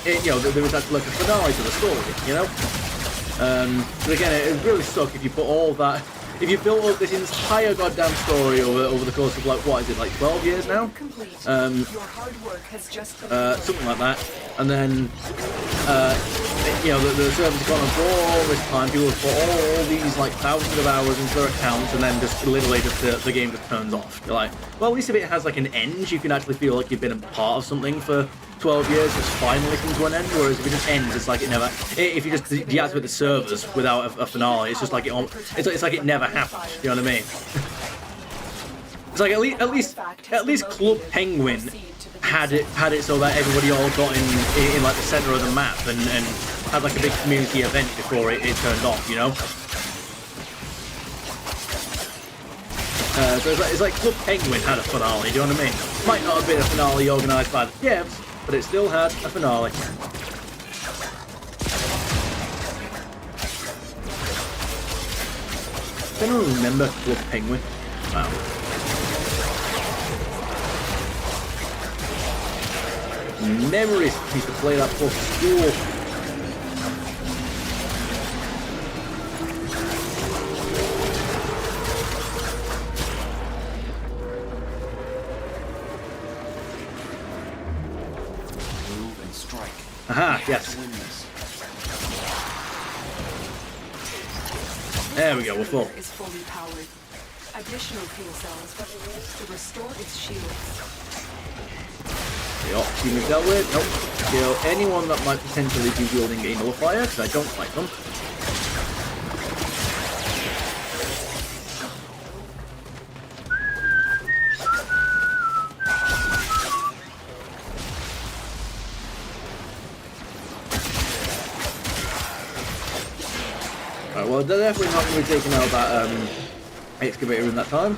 You know, there was actually like a finale to the story, you know. But again, it would really suck if you put all that. If you built up this entire goddamn story over the course of like, what is it, like 12 years now? Something like that. And then, you know, the servers have gone on for all this time. People have put all these like thousands of hours into their accounts, and then just literally just the game just turns off. You're like, well, at least if it has like an end, you can actually feel like you've been a part of something for 12 years, just finally come to an end. Whereas if it just ends, it's like it never. If you just deactivate the servers without a finale, it's just like it's like it never happened. You know what I mean? It's like at least Club Penguin had it so that everybody all got in like the center of the map and had like a big community event before it turned off. You know. So it's like Club Penguin had a finale. Do you know what I mean? Might not have been a finale organised by the devs, but it still had a finale. I don't remember Club Penguin. Wow. Memories. I used to play that for school. Aha, yes. There we go, we're full. Is fully powered. Additional fuel cells will be used to restore its shields. The ops team we've dealt with. Nope. Kill anyone that might potentially be wielding a nullifier, because I don't like them. Alright, well, they're definitely not going to be taking out that excavator in that time.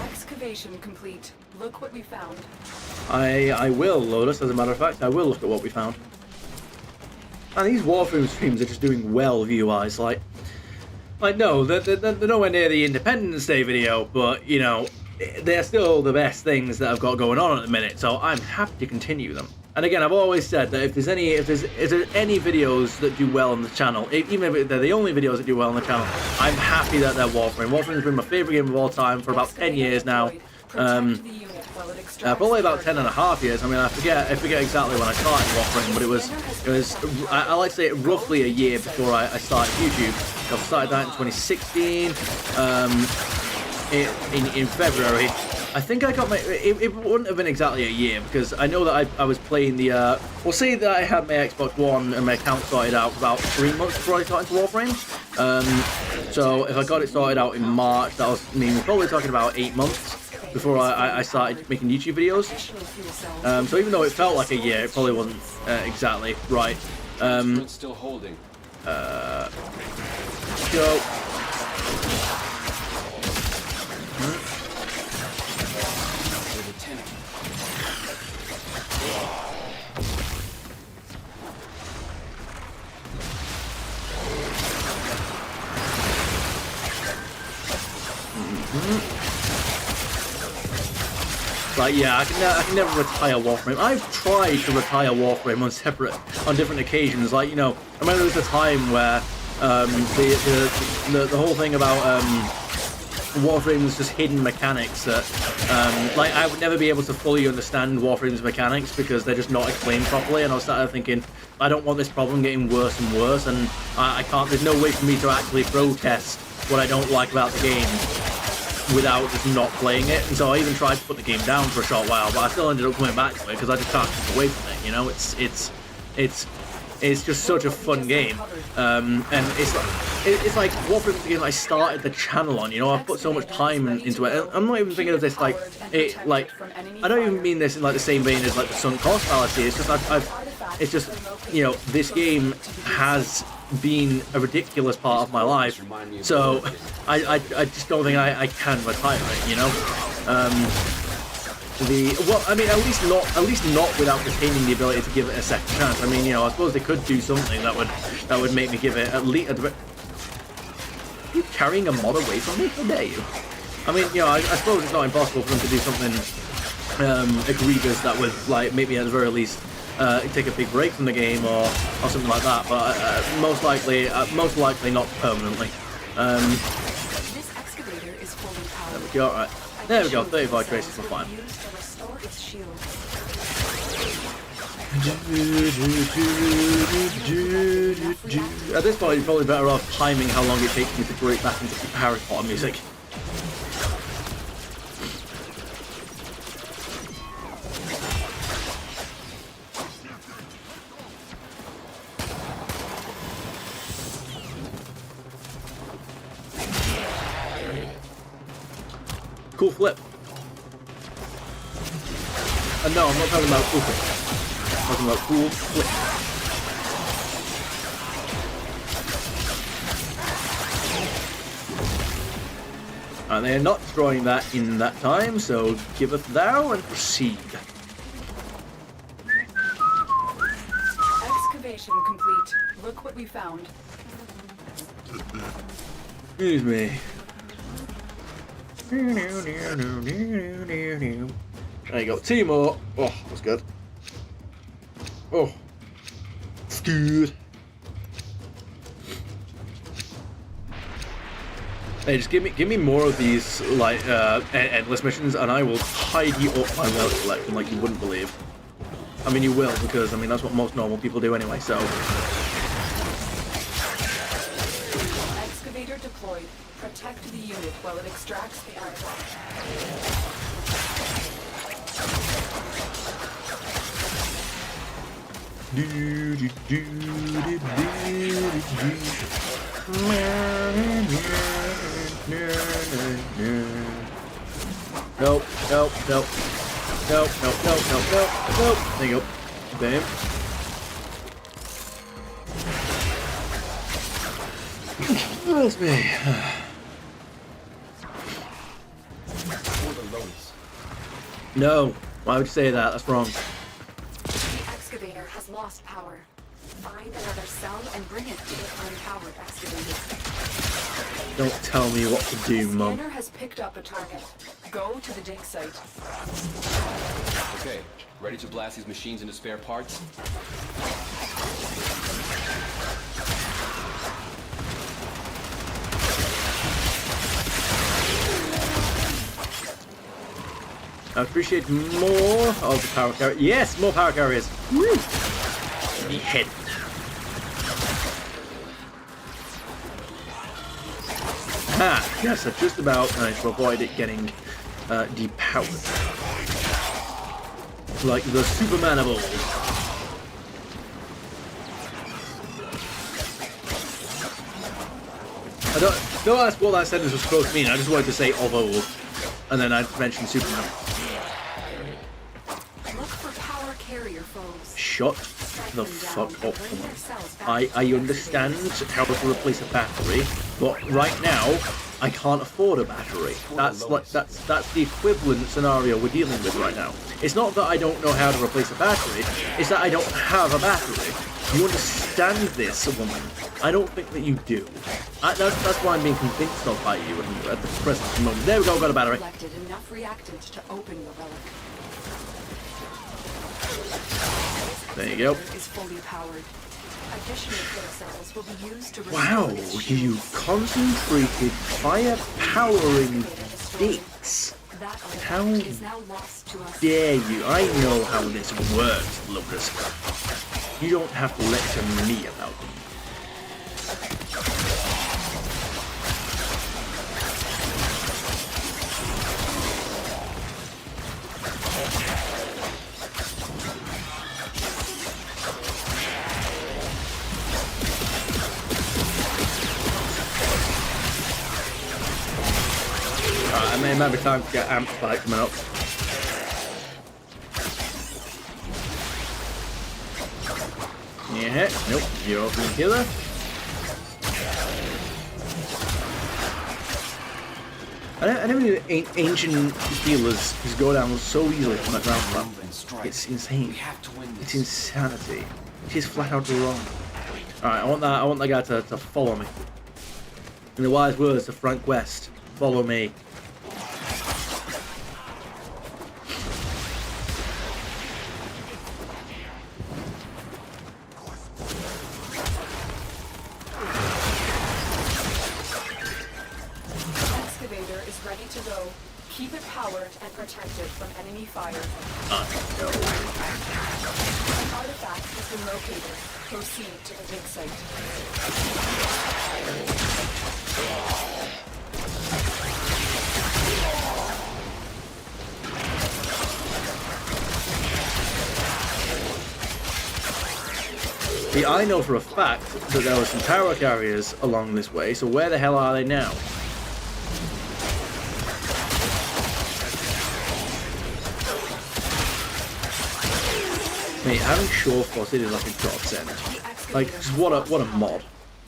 Excavation complete. Look what we found. I will, Lotus, as a matter of fact. I will look at what we found. And these Warframe streams are just doing well view-wise. Like no, they're nowhere near the Independence Day video, but, you know, they're still the best things that I've got going on at the minute, so I'm happy to continue them. And again, I've always said that if there's any videos that do well on the channel, even if they're the only videos that do well on the channel, I'm happy that they're Warframe. Warframe's been my favorite game of all time for about 10 years now. Probably about 10.5 years. I mean, I forget exactly when I started Warframe, but it was I like to say roughly a year before I started YouTube. I started that in 2016. In February. I think I got my. It wouldn't have been exactly a year because I know that I was playing the. We'll say that I had my Xbox One and my account sorted out about 3 months before I got into Warframe. So if I got it sorted out in March, that was we're probably talking about 8 months before I started making YouTube videos. So even though it felt like a year, it probably wasn't exactly right. Still holding. Go. like, yeah, I can never retire Warframe. I've tried to retire Warframe on different occasions. Like, you know, I remember there was a time where the whole thing about Warframe was just hidden mechanics that, like, I would never be able to fully understand Warframe's mechanics because they're just not explained properly, and I was started thinking, I don't want this problem getting worse and worse, and I can't, there's no way for me to actually protest what I don't like about the game without just not playing it. And so I even tried to put the game down for a short while, but I still ended up coming back to it because I just can't keep away from it, you know? It's just such a fun game, and it's like Warframe is the game I started the channel on. You know, I've put so much time into it. I'm not even thinking of this like I don't even mean this in like the same vein as like the sunk cost fallacy. It's just it's just, you know, this game has been a ridiculous part of my life, so I just don't think I can retire it. You know. Well, I mean, at least not without retaining the ability to give it a second chance. I mean, you know, I suppose they could do something that would make me give it at least. You carrying a mod away from me? How dare you? I mean, you know, I suppose it's not impossible for them to do something egregious that would, like, maybe at the very least take a big break from the game or something like that. But most likely not permanently. This excavator is fully powered. There we go. All right. There we go. 35 traces for fine. At this point, you're probably better off timing how long it takes me to break back into Harry Potter music. Cool flip. No, I'm not talking about cool flip. I'm talking about cool flip. And they're not destroying that in that time, so give it thou and proceed. Excavation complete. Look what we found. Excuse me. There you go, 2 more. Oh, that's good. Oh, it's good. Hey, just give me more of these like endless missions, and I will tidy up my wealth collection like you wouldn't believe. I mean, you will, because I mean that's what most normal people do anyway. So. Excavator deployed. Protect the unit while it extracts the artifact. Nope. There you go. Bam. That's me. No, why would you say that? That's wrong. The excavator has lost power. Find another cell and bring it to the unpowered excavator. Don't tell me what to do, Mum. Scanner has picked up a target. Go to the dig site. Okay, ready to blast these machines into spare parts? I appreciate more of the power carrier. Yes, more power carriers. Woo! Behead. Ah, yes, I just about managed to avoid it getting depowered. Like the Supermanables. Don't ask what that sentence was supposed to mean. I just wanted to say of old, and then I mentioned Superman. Look for power carrier foes. Shut the fuck up. I understand how to replace a battery, but right now I can't afford a battery. That's the equivalent scenario we're dealing with right now. It's not that I don't know how to replace a battery, it's that I don't have a battery. You understand this, woman? I don't think that you do. That's why I'm being convinced of by you at the present moment. There we go, got a battery. Collected enough reactants to open the relic. There you go. Is fully powered. Additional fuel cells will be used to Wow, you concentrated fire powering dicks. How dare you? I know how this works, Lucas. You don't have to lecture me about them. It might be time to get amp spike coming up. Yeah, nope, you're open healer. I never knew ancient healers just go down so easily from that ground flap. It's insane. It's insanity. She's flat out wrong. Alright, I want that guy to follow me. In the wise words of Frank West, follow me. Keep it powered and protected from enemy fire. No. An artifact has been located. Proceed to the dig site. See, I know for a fact that there were some power carriers along this way, so where the hell are they now? Mate, having shore footed is like a godsend. Like, just what a mod.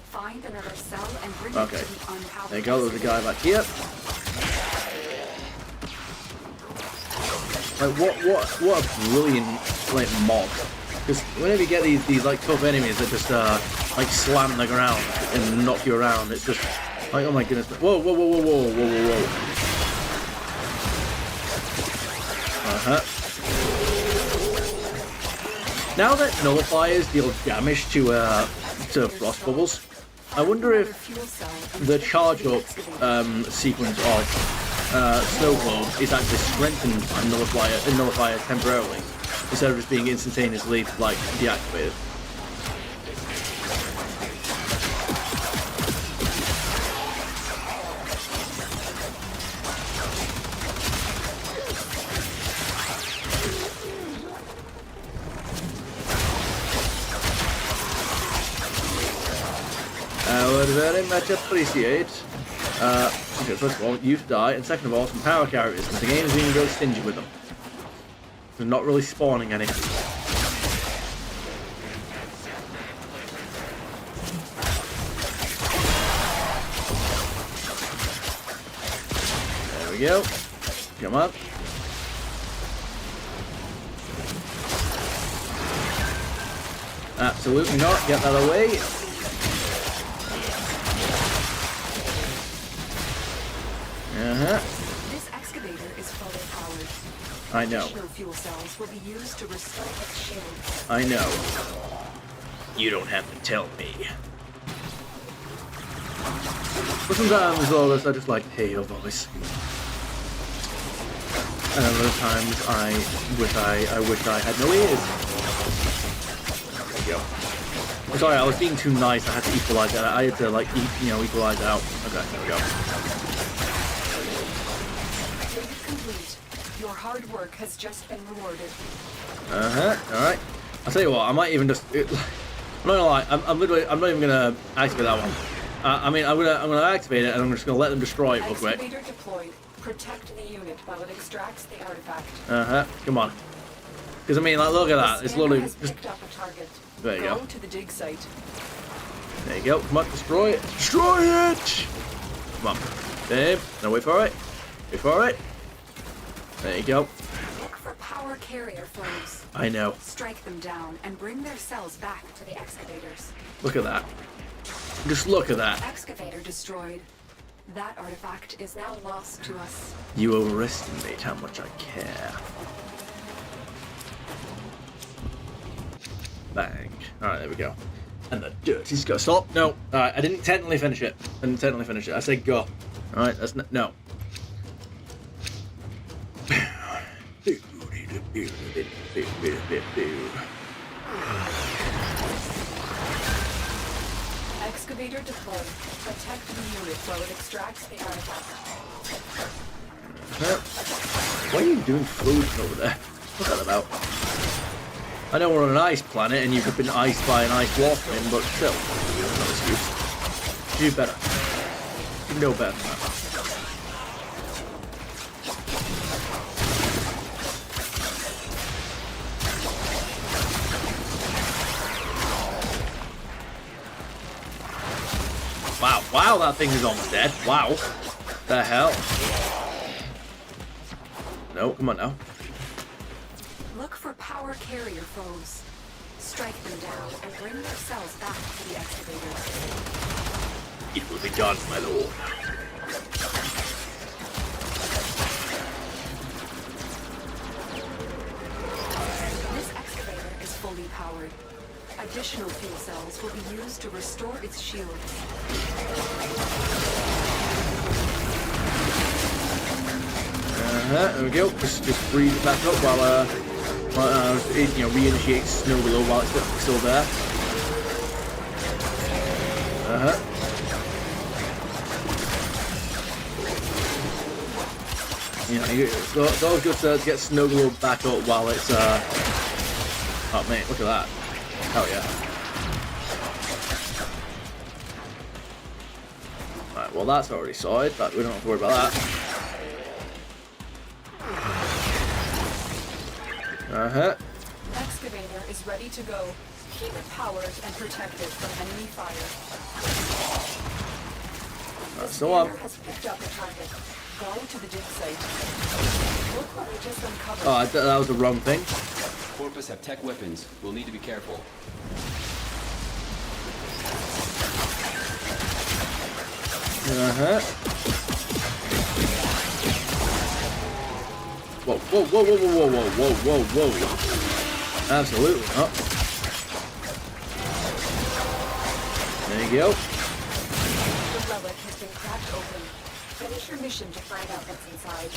Find another cell and bring Okay. it to the unpowered There you go, there's a guy back here. Like, what a brilliant, like, mod. Because whenever you get these like, tough enemies that just, like, slam the ground and knock you around, it's just, like, oh my goodness. Whoa, whoa, whoa, whoa, whoa, whoa, whoa, whoa. Uh-huh. Now that nullifiers deal damage to frost bubbles, I wonder if the charge up sequence of snow globe is actually strengthened by nullifier temporarily instead of just being instantaneously like deactivated. I would very much appreciate, okay, first of all, you to die, and second of all, some power carriers, because the game is being real stingy with them. They're not really spawning any. There we go. Come on. Absolutely not. Get that away. This excavator is fully powered. I know. Additional fuel cells will be used to restore its shields. I know. You don't have to tell me. But sometimes all this I just like to hear your voice. And other times I wish I had no ears. There you go. I'm sorry, I was being too nice. I had to equalize that. I had to like equalize it out. Okay, there we go. Complete. Your hard work has just been rewarded. Alright. I'll tell you what, I might even just I'm not gonna lie, I'm not even gonna activate that one. I mean I'm gonna activate it and I'm just gonna let them destroy it real quick. Excavator deployed. Protect the unit while it extracts the artifact. Come on. Because I mean like look at that. It's literally has just picked up a target. there you go. Go to the dig site. There you go. Come on, destroy it. Destroy it! Come on. Babe. No, wait for it. Wait for it. There you go. Look for power carrier foes. I know. Strike them down and bring their cells back to the excavators. Look at that. Just look at that. Excavator destroyed. That artifact is now lost to us. You overestimate how much I care. Bang. Alright, there we go. And the dirty's go. Stop. No. Alright, I didn't technically finish it. I said go. Alright, that's no. Excavator deployed. Protect the unit while it extracts the artifact. Why are you doing floating over there? What's that about? I know we're on an ice planet and you've been iced by an ice Warframe, but still, that's no excuse. You do better. You know better than that. Wow, that thing is almost dead. Wow. The hell? No, come on now. Look for power carrier foes. Strike them down and bring their cells back to the excavators. It will be done, my lord. This excavator is fully powered. Additional fuel cells will be used to restore its shields. There we go. Just breathe it back up while reinitiate snow below while it's still there. It's always good to get snow globe back up while it's oh mate, look at that. Oh yeah. Right, well that's already sorted, but we don't have to worry about that. Excavator is ready to go. Keep it powered and protected from enemy fire. That's the one. Has picked up a target. Go to the dig site. Look what we just uncovered. Oh, that was the wrong thing. Corpus have tech weapons. We'll need to be careful. Whoa, whoa, whoa, whoa, whoa, whoa, whoa, whoa, whoa. Absolutely not. There you go. The relic has been cracked open. Finish your mission to find out what's inside.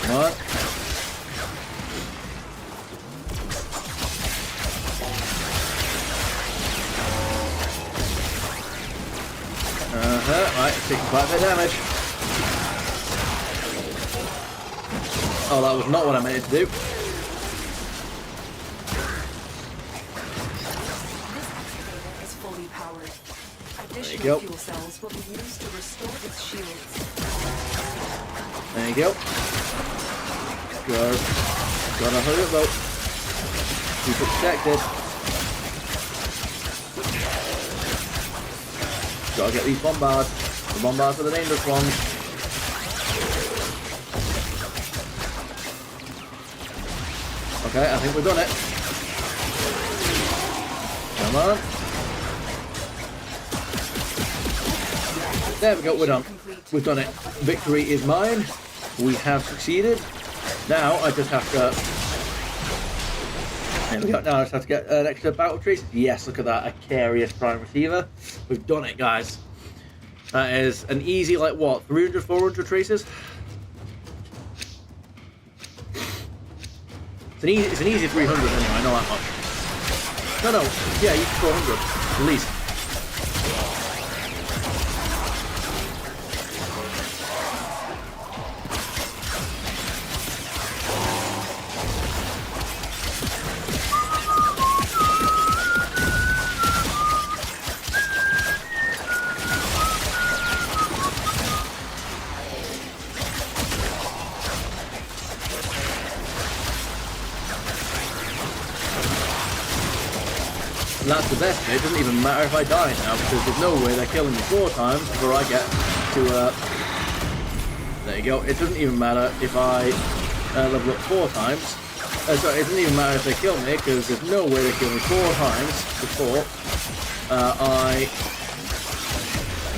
Come on. Right, it's taking quite a bit of damage. Oh, that was not what I meant it to do. This excavator is fully powered. Additional fuel cells will be used to restore its shields. There you go. Good. Gotta hurry up though. Keep it protected. Gotta get these bombards. The bombards are the dangerous ones. Okay, I think we've done it. Come on. There we go, we're done. We've done it. Victory is mine. We have succeeded. Now I just have to... There we go. Now I just have to get an extra battle trace. Yes, look at that. A Carious Prime Receiver. We've done it, guys. That is an easy, like what, 300, 400 traces? It's an easy 300 anyway, I know that much. No, yeah, you 400, at least. And that's the best bit. It doesn't even matter if I die now, because there's no way they're killing me 4 times before I get to, there you go. It doesn't even matter if I level up 4 times. Sorry, it doesn't even matter if they kill me, because there's no way they kill me 4 times before there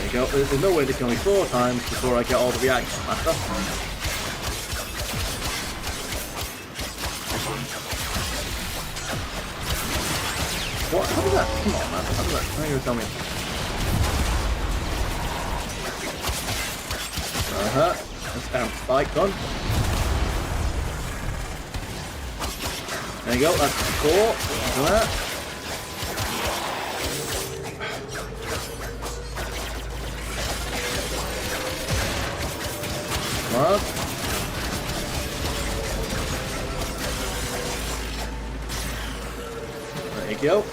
you go. There's no way they kill me 4 times before I get all the reaction matter. What? How does that? Come on, man. How does that? How are you gonna tell me? That's down spike on. There you go. That's 4. Look at that. Come on. There you go.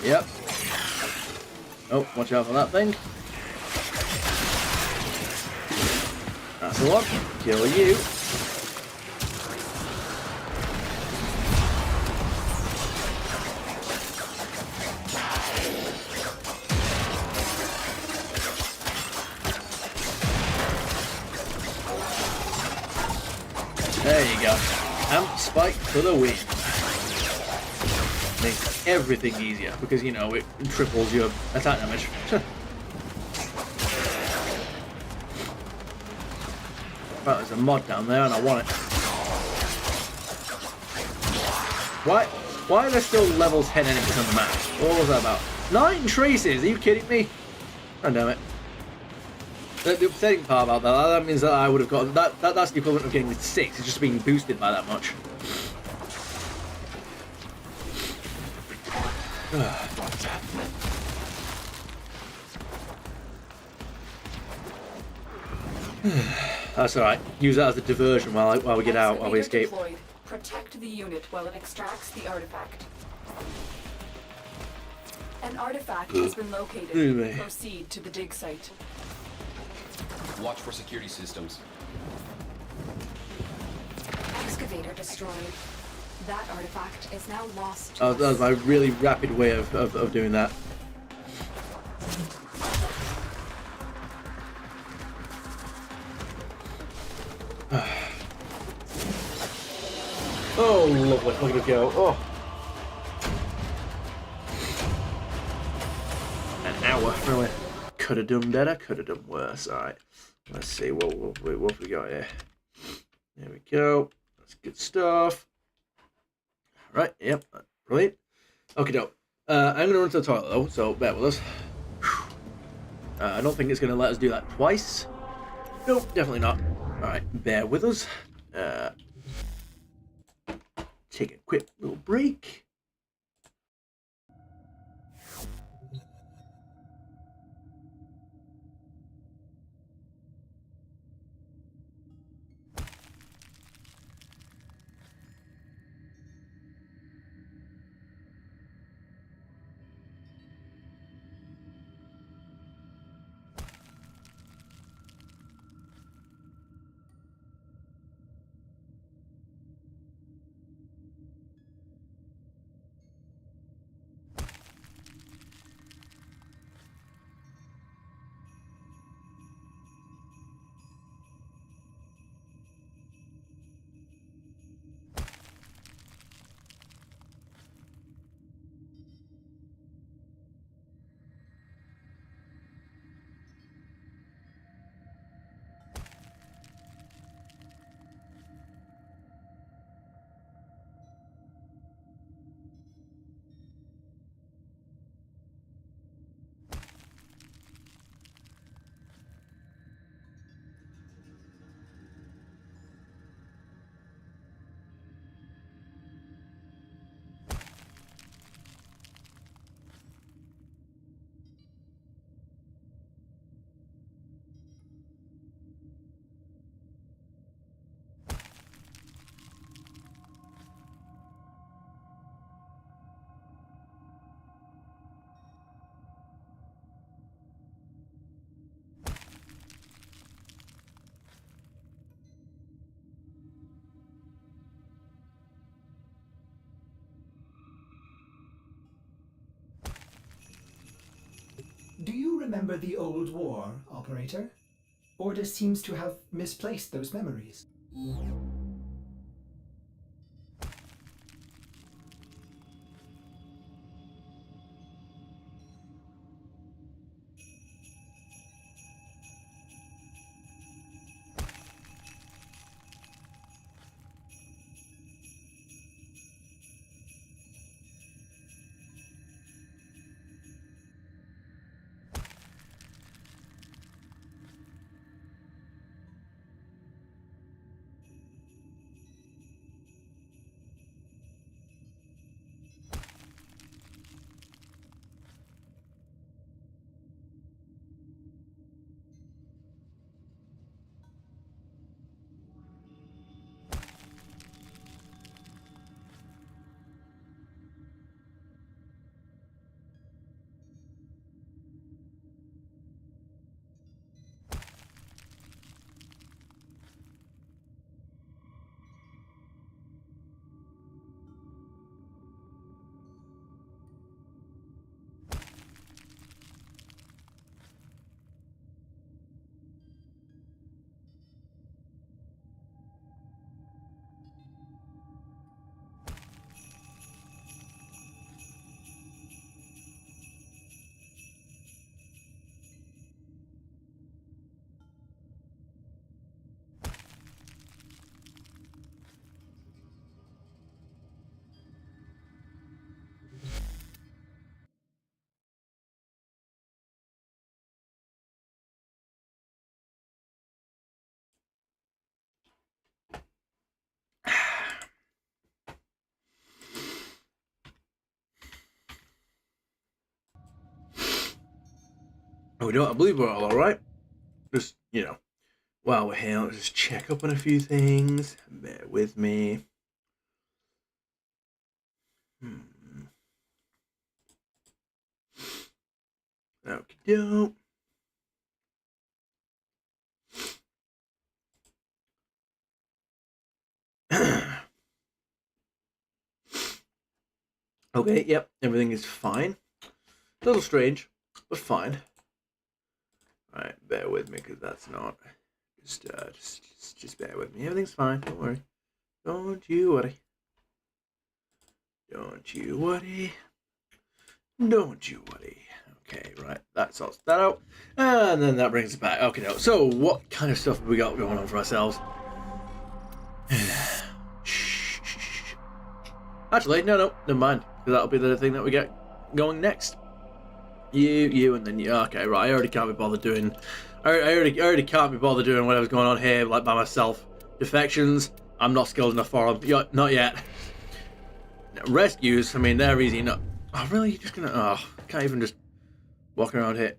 Yep. Oh, watch out for that thing. That's the one. Kill you. There you go. Amp spike for the win. Makes everything easier because, you know, it triples your attack damage. Right, there's a mod down there and I want it. Why are there still levels 10 enemies on the map? What was that about? 9 traces? Are you kidding me? Oh, damn it. The upsetting part about that means that I would have gotten that's the equivalent of getting 6. It's just being boosted by that much. That's alright. Use that as a diversion while we get out, while we escape. Deployed. Protect the unit while it extracts the artifact. An artifact has been located. Really? Proceed to the dig site. Watch for security systems. Excavator destroyed. That artifact is now lost. That was my really rapid way of doing that. Oh, lovely. Look at it go. Oh. An hour, really. Could have done better, could have done worse. Alright. Let's see what have we got here. There we go. That's good stuff. Right, yep. Brilliant. Okay, doke. I'm going to run to the toilet, though, so bear with us. I don't think it's going to let us do that twice. Nope, definitely not. Alright, bear with us. Take a quick little break. remember the old war, Operator? Ordis seems to have misplaced those memories. Oh, you know what? I believe we're all alright. Just, you know, while we're here, let's just check up on a few things. Bear with me. Okie doke. Okay, yep, everything is fine. A little strange, but fine. Alright, bear with me, because that's not... Just bear with me. Everything's fine, don't worry. Don't you worry. Don't you worry. Don't you worry. Okay, right, that sorts that out. And then that brings us back. Okay, now, so what kind of stuff have we got going on for ourselves? Actually, no, never mind. Because that'll be the thing that we get going next. You, and then you. Okay, right. I already can't be bothered doing. I already can't be bothered doing whatever's going on here, like by myself. Defections, I'm not skilled enough for them. Not yet. Rescues, I mean, they're easy enough. Oh, really? You're just gonna. Oh, can't even just walk around here.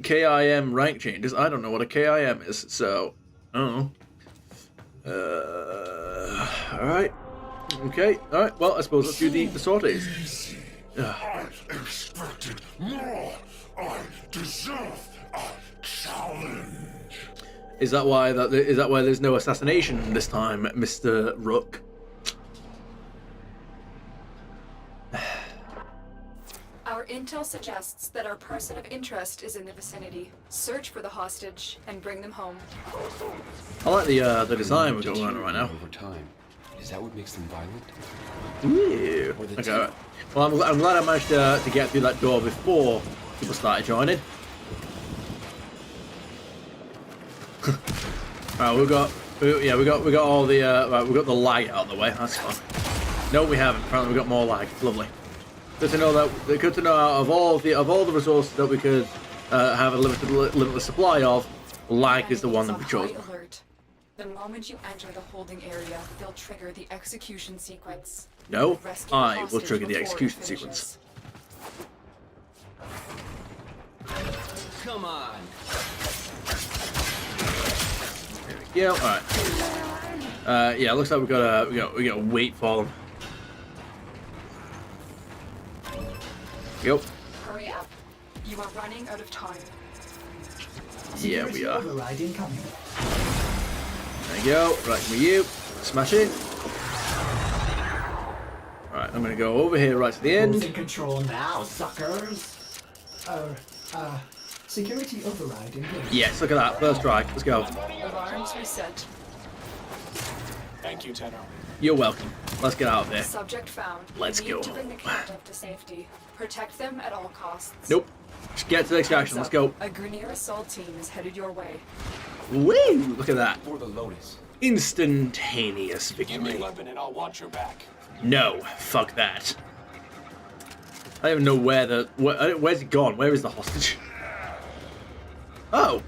KIM rank changes. I don't know what a KIM is, so I don't know. Alright. Okay, alright, well, I suppose let's do the sorties. I expected more. I deserve a challenge. Is that why there's no assassination this time, Mr. Rook? Our intel suggests that our person of interest is in the vicinity. Search for the hostage and bring them home. I like the design we're going on right now. Over time. Is that what makes them violent? Ooh. Okay, alright. Well, I'm glad I managed to get through that door before people started joining. Alright, we got all the right, we got the lag out of the way. That's fun. No, we haven't. Apparently, we got more lag. Lovely. Good to know that. Good to know out of all the resources that we could have a limitless supply of, lag is the one that we chose. Alert. The moment you enter the holding area, they'll trigger the execution sequence. No, Rescue the I will hostage trigger the before it execution finishes. sequence. Come on. Yeah, alright. Yeah, looks like we gotta wait for them. Yep. Hurry up. You are running out of time. Yeah, we are. Override incoming. There you go. Right, for you. Smash it. Alright, I'm gonna go over here right to the end. Who's in control now, suckers? Security override engaged. Yes, look at that. First try. Let's go. Alarms reset. Thank you, Tenno. You're welcome. Let's get out of here. Subject found. Let's We need go. to bring the captive to safety. Protect them at all costs. Nope. Just get to the extraction. Let's go. A Grenier assault team is headed your way. Woo! Look at that. For the Lotus. Instantaneous Give me a victory. weapon and I'll watch your back. No. Fuck that. I don't even know where where's he gone? Where is the hostage? Oh!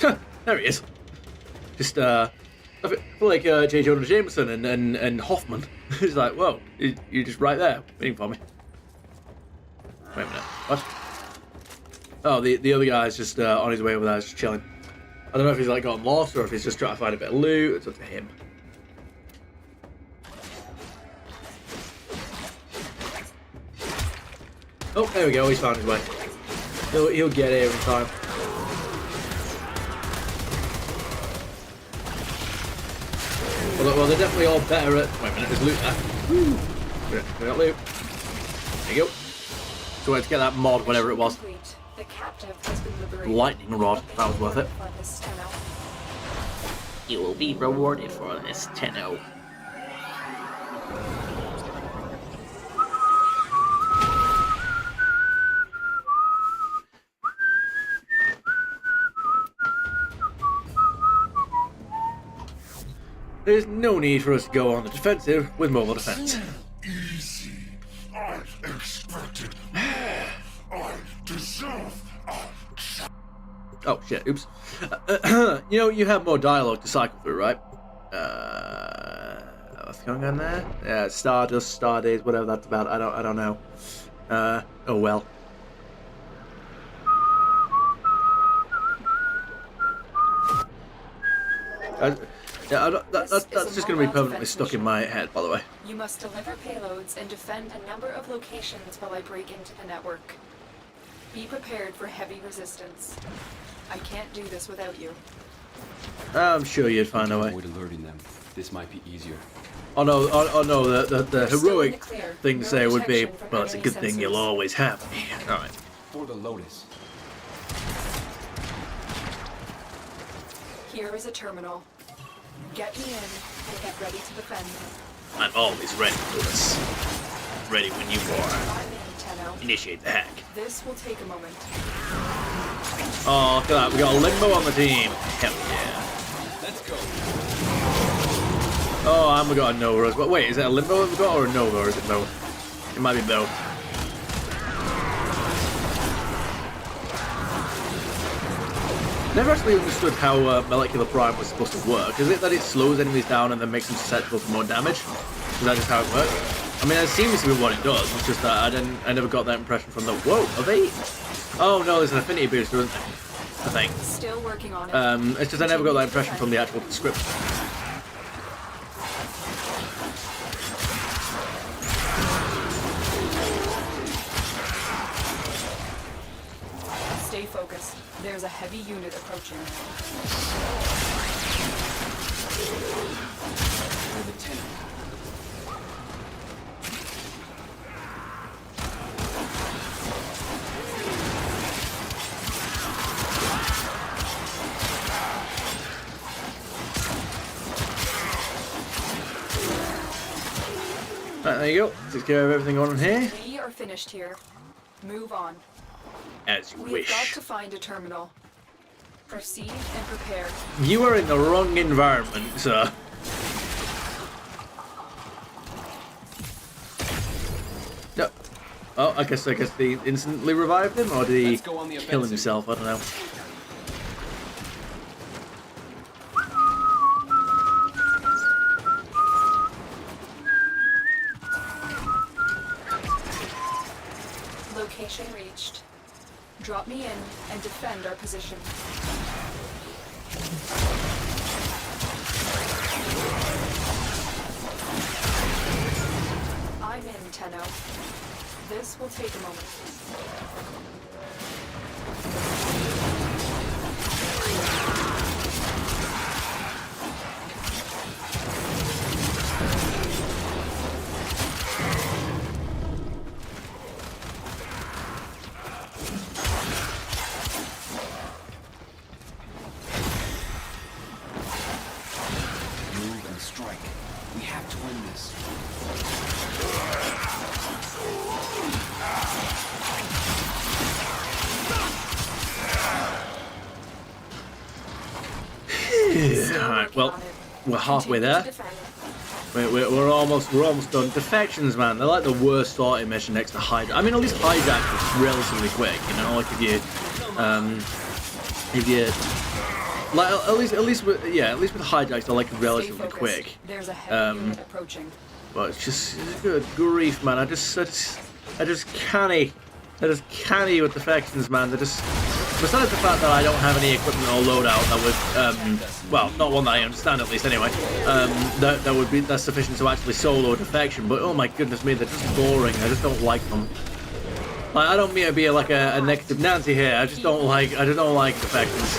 There he is. Just, I feel like J. Jonah Jameson and Hoffman. He's like, whoa, you're just right there, waiting for me. Wait a minute, what? Oh, the other guy's just on his way over there, just chilling. I don't know if he's like gotten lost or if he's just trying to find a bit of loot. It's up to him. Oh, there we go, he's found his way. He'll get here in time. Well, they're definitely all better at... Wait a minute, there's loot there. Woo! We got loot. There you go. So let's get that mod, whatever it was. Complete. The captive has been liberated. Lightning rod. That was worth it. For this Tenno. You will be rewarded for this, Tenno. There's no need for us to go on the defensive with mobile defense. Easy. I expected more. I deserve a Oh shit, oops. You know, you have more dialogue to cycle through, right? What's going on there? Yeah, Stardust, Star Days, whatever that's about. I don't know. Oh well. That's just going to be permanently stuck in my head, by the way. You must deliver payloads and defend a number of locations while I break into the network. Be prepared for heavy resistance. I can't do this without you. I'm sure you'd find a way. Avoid alerting them. This might be easier. Oh no, the You're still in heroic the clear. thing to No say would be, protection from well, it's a enemy good thing you'll sensors. always have me. Alright. For the Lotus. Here is a terminal. Get me in and get ready to defend. I'm always ready for this. Ready when you are. I'm in, Tenno. Initiate the hack. This will take a moment. Oh, look at that. We got a limbo on the team. Hell yeah. Let's go. Oh, and we got a Nova as well. Wait, is it a limbo that we got or a Nova, or is it both? It might be both. Never actually understood how Molecular Prime was supposed to work. Is it that it slows enemies down and then makes them susceptible to more damage? Is that just how it works? I mean, it seems to be what it does. It's just that I never got that impression from the... Whoa, are they... Oh, no, there's an affinity booster, isn't there? I think. Still working on it. It's just I never got that impression from the actual description. Stay focused. There's a heavy unit approaching. For the Tenno. Right, there you go. Take care of everything on here. We are finished here. Move on. As you We've got wish. to find a terminal. Proceed and prepare. You are in the wrong environment, sir. No. Oh, I guess they instantly revived him, or did he Let's go on the kill offensive. himself? I don't know. Location reached. Drop me in and defend our position. I'm in, Tenno. This will take a moment. to win this. Alright, well, we're halfway there. We're almost done. Defections, man, they're like the worst sorting mission next to hijack. I mean, at least hijack is relatively quick, you know, like if you like at least with hijacks they're like relatively quick. There's a heavy unit approaching. But it's just good grief, man. I just canny with defections, man. They're just, besides the fact that I don't have any equipment or loadout that would, well, not one that I understand at least anyway, that's sufficient to actually solo defection. But oh my goodness me, they're just boring. I just don't like them. Like, I don't mean to be like a negative Nancy here. I just don't like defections.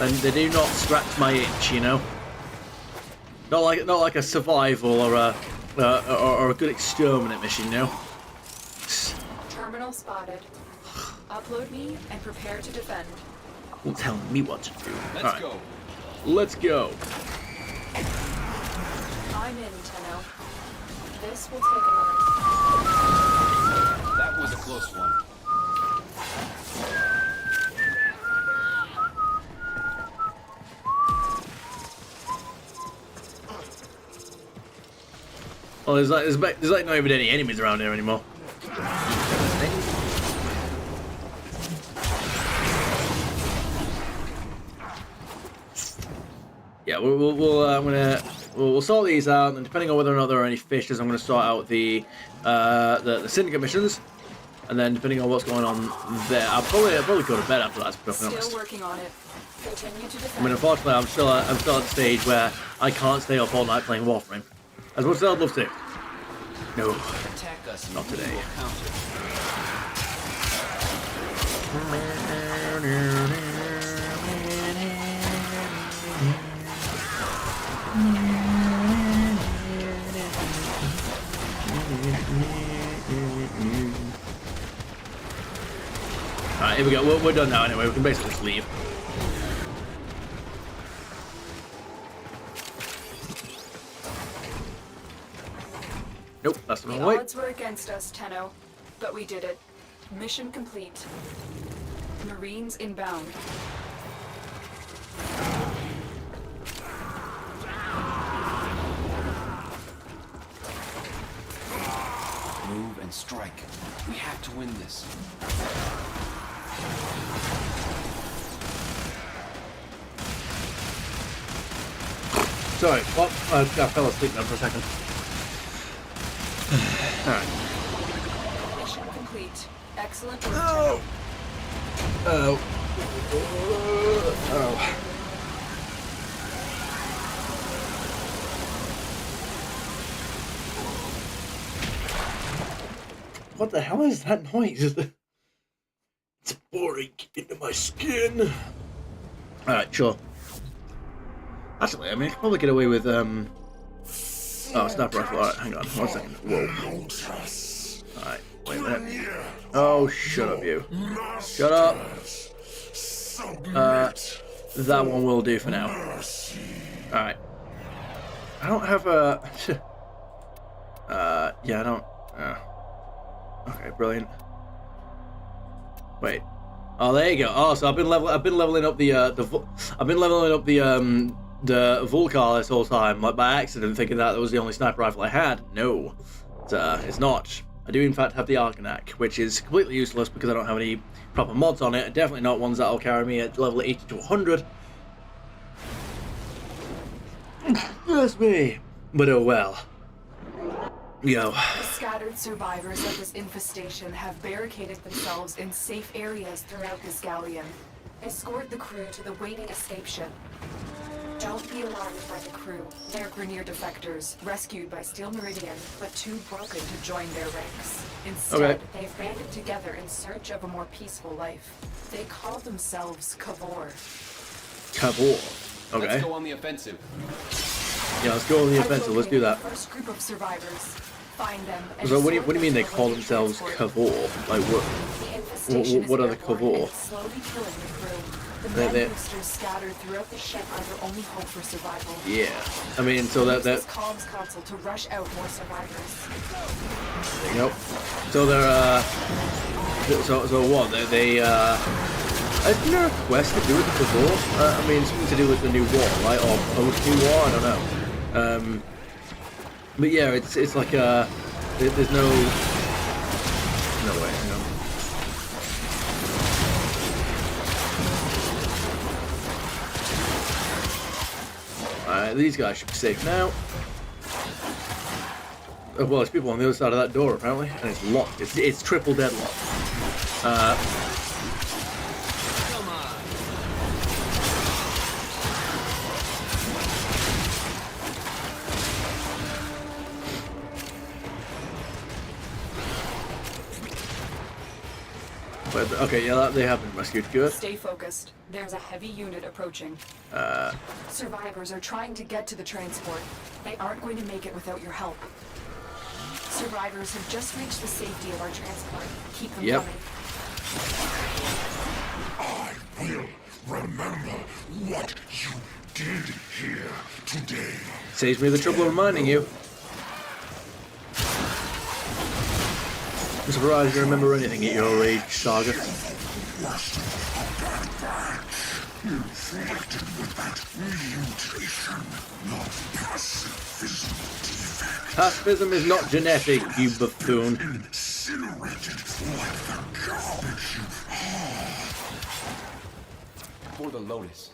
And they do not scratch my itch, you know. Not like a survival or a good exterminate mission, you know. Terminal spotted. Upload me and prepare to defend. Don't tell me what to do. Let's go. Let's go. I'm in, Tenno. This will take a minute. That was a close one. Oh, there's like not even any enemies around here anymore. Yeah, we'll sort these out, and depending on whether or not there are any fissures, I'm going to sort out the syndicate missions, and then depending on what's going on there, I'll probably go to bed after that. To be honest. Still working on it. Continue to defend. I mean, unfortunately, I'm still at the stage where I can't stay up all night playing Warframe, as much as I'd love to. No, Attack us. not today. We'll counter. Alright, here we go. We're done now anyway. We can basically just leave. Nope, that's the wrong way. The odds were against us, Tenno, but we did it. Mission complete. Marines inbound. Move and strike. We have to win this. Sorry, what? I fell asleep there for a second. Alright. Mission complete. Excellent work. Oh! Oh. Oh. What the hell is that noise? It's boring into my skin. Alright, sure. Actually, I mean, I could probably get away with, oh, sniper rifle. Alright, hang on. 1 second. Whoa. Alright, wait a minute. Oh, shut up, you. Shut up. That one will do for now. Alright. I don't have a... yeah, I don't... Okay, brilliant. Wait. Oh, there you go. Oh, so I've been leveling up the Volcar this whole time, like by accident, thinking that was the only sniper rifle I had. No, it's not. I do in fact have the Argonac, which is completely useless because I don't have any proper mods on it. Definitely not ones that'll carry me at level 80 to 100. That's me. But oh well. Yo. The scattered survivors of this infestation have barricaded themselves in safe areas throughout this galleon. Escort the crew to the waiting escape ship. Don't be alarmed by the crew. They're Grineer defectors, rescued by Steel Meridian, but too broken to join their ranks. Instead, they've banded together in search of a more peaceful life. They call themselves Kavor. Kavor. Okay. Let's go on the offensive. Yeah, let's go on the offensive. Let's do that. First group of survivors. Find them. And So what do you escort mean them they to the call waiting themselves transport. Cavor? Like The infestation what is are the airborne, Cavor? and it's slowly killing the crew. The They- med boosters scattered throughout the ship are their only hope for survival. Yeah, I mean, so Use that this comms console to rush out more survivors. there you go. So they're so what? They isn't there a quest to do with the Cavor? I mean, something to do with the new war, right? Or post new war? I don't know. But yeah, it's like there's no way. Hang on. Alright, these guys should be safe now. Oh, well, there's people on the other side of that door, apparently, and it's locked. It's triple deadlocked. But, okay, yeah, they have been rescued. Good. Stay focused. There's a heavy unit approaching. Survivors are trying to get to the transport. They aren't going to make it without your help. Survivors have just reached the safety of our transport. Keep them Yep. coming. I will remember what you did here today. Saves me the trouble of reminding you. I'm surprised you remember anything at your age, Saga. Inflicted with that mutation, not pacifism defect. Pacifism is not genetic, you buffoon. Incinerated like the garbage you For the Lotus.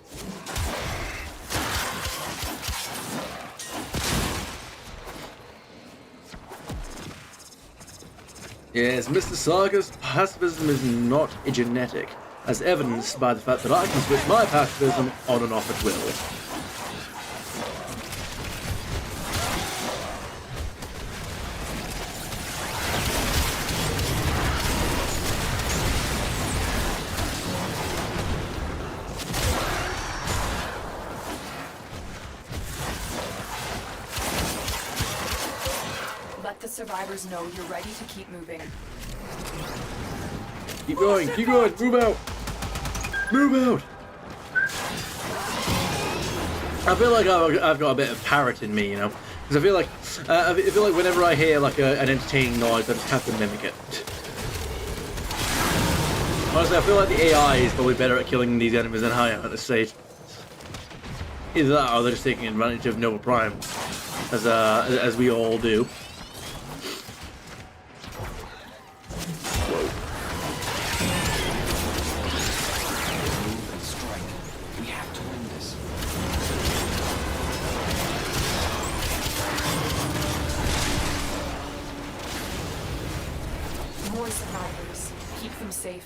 Yes, Mr. Saga's pacifism is not genetic, as evidenced by the fact that I can switch my pacifism on and off at will. Let the survivors know you're ready to keep moving. Keep going, move out! Move out! I feel like I've got a bit of parrot in me, you know? Because I feel like whenever I hear like an entertaining noise, I just have to mimic it. Honestly, I feel like the AI is probably better at killing these enemies than I am at this stage. Either that, or they're just taking advantage of Nova Prime, as we all do. Move and strike. We have to win this. More survivors. Keep them safe.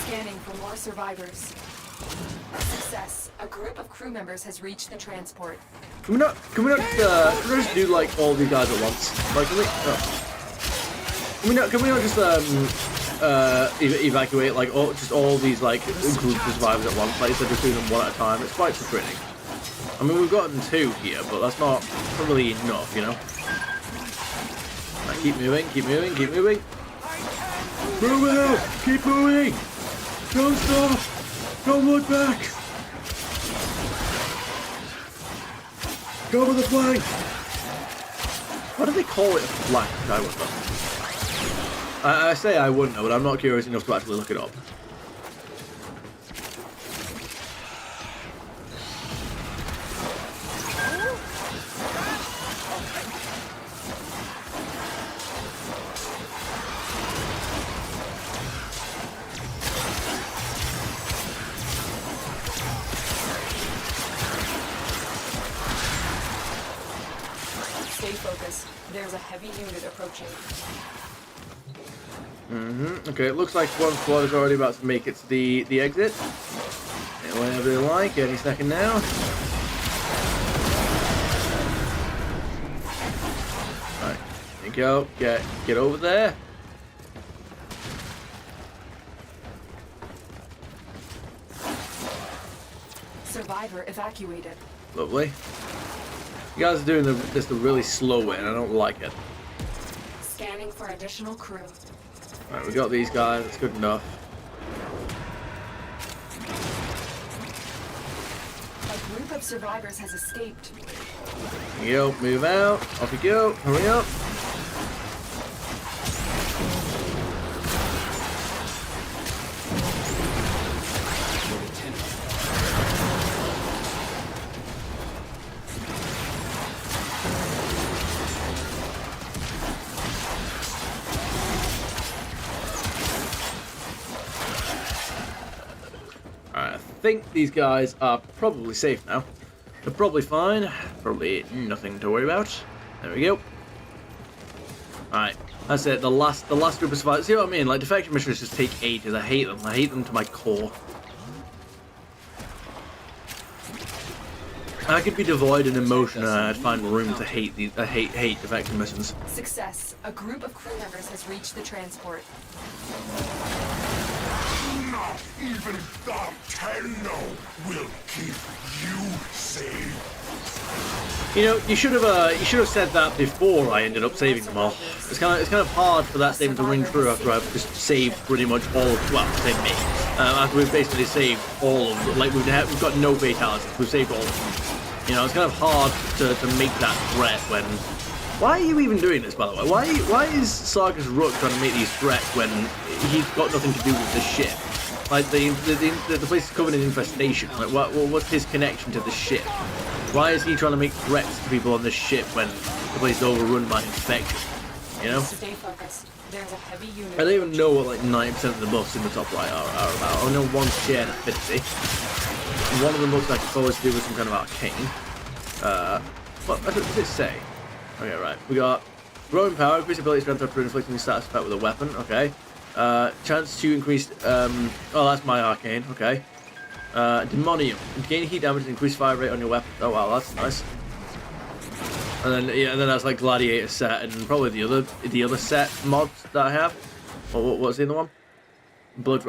Scanning for more survivors. Success. A group of crew members has reached the transport. Can we not just do like all these guys at once? Like, can we not just evacuate like all these like groups of survivors at once? Like, instead of just doing them one at a time, it's quite frustrating. I mean, we've gotten 2 here, but that's not really enough, you know. Right, keep moving. Move out! Keep moving! Don't stop! Don't look back! Go with the flank! Why do they call it a flank? I wouldn't know. I say I wouldn't know, but I'm not curious enough to actually look it up. Stay focused. There's a heavy unit approaching. Okay, it looks like one squad is already about to make it to the exit. Whenever they like, any second now. Alright, there you go. Get over there. Survivor evacuated. Lovely. You guys are doing this the really slow way, and I don't like it. Scanning for additional crew. Alright, we got these guys. That's good enough. A group of survivors has escaped. Yo, move out. Off you go. Hurry up. I think these guys are probably safe now. They're probably fine. Probably nothing to worry about. There we go. Alright, that's it. The last group of survivors. See what I mean? Like, defection missions just take ages. I hate them. I hate them to my core. I could be devoid in emotion and I'd find room to hate these. I hate defection missions. Success. A group of crew members has reached the transport. Not even Dartello will keep you safe. You know, you should have said that before I ended up saving them all. It's kind of hard for that statement to ring true after I've just saved pretty much all of, well, say me. After we've basically saved all of them. Like we've got no fatalities. We've saved all of them. You know, it's kind of hard to make that threat when. Why are you even doing this, by the way? Why is Sargus Rook trying to make these threats when he's got nothing to do with the ship? Like the place is covered in infestation. Like what's his connection to the ship? Why is he trying to make threats to people on this ship when the place is overrun by infection? You know? Stay focused. There's a heavy unit. I don't even know what like 90% of the buffs in the top right are about. I know one's shared affinity. One of them looks like it's always to do with some kind of arcane. What does it say? Okay, right. We got growing power, increased ability strength after inflicting a status effect with a weapon. Okay. Chance to increase. Oh, that's my arcane. Okay. Demonium. Gain heat damage and increase fire rate on your weapon. Oh wow, that's nice. And then yeah, and then that's like gladiator set and probably the other set mods that I have. What's the other one? Blood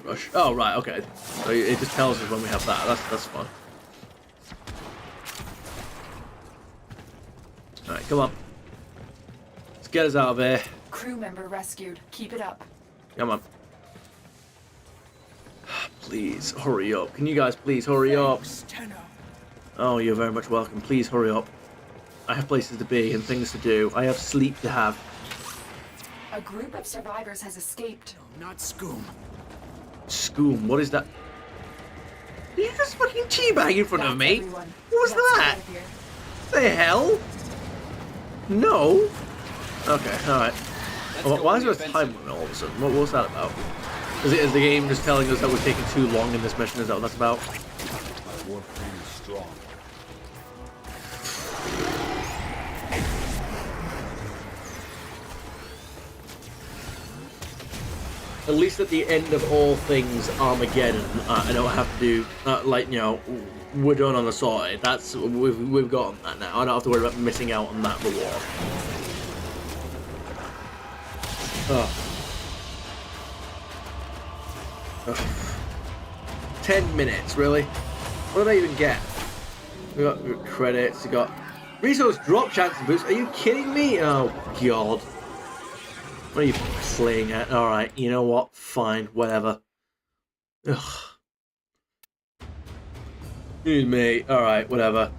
rush. Oh right, okay. So it just tells us when we have that. That's fun. All right, come on. Let's get us out of here. Crew member rescued. Keep it up. Come on. Please, hurry up. Can you guys please hurry up? Oh, you're very much welcome. Please hurry up. I have places to be and things to do. I have sleep to have. A group of survivors has escaped. Not Scoom. Scoom, what is that? Did you just fucking teabag in front of me? Everyone. What was Let's that? get out of here. The hell? No? Okay, alright. Why is there a time limit all of a sudden? What was that about? Is the game just telling us that we're taking too long in this mission? Is that what that's about? My Warframe is strong. At least at the end of all things Armageddon, I don't have to do, like, you know, we're done on the sorted. That's, we've gotten that now. I don't have to worry about missing out on that reward. Oh. 10 minutes, really? What did I even get? We got credits, we got resource drop chance and boost. Are you kidding me? Oh god. What are you playing at? Alright, you know what? Fine, whatever. Ugh. Excuse me. Alright, whatever.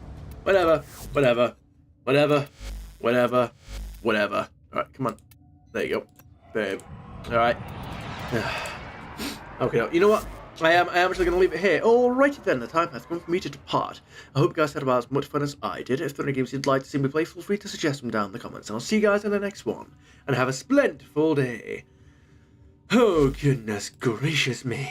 Whatever. Alright, come on. There you go. Babe. Alright. Okay, you know what? I am actually going to leave it here. Alrighty then, the time has come for me to depart. I hope you guys had about as much fun as I did. If there are any games you'd like to see me play, feel free to suggest them down in the comments. And I'll see you guys in the next one. And have a splendid day. Oh, goodness gracious me.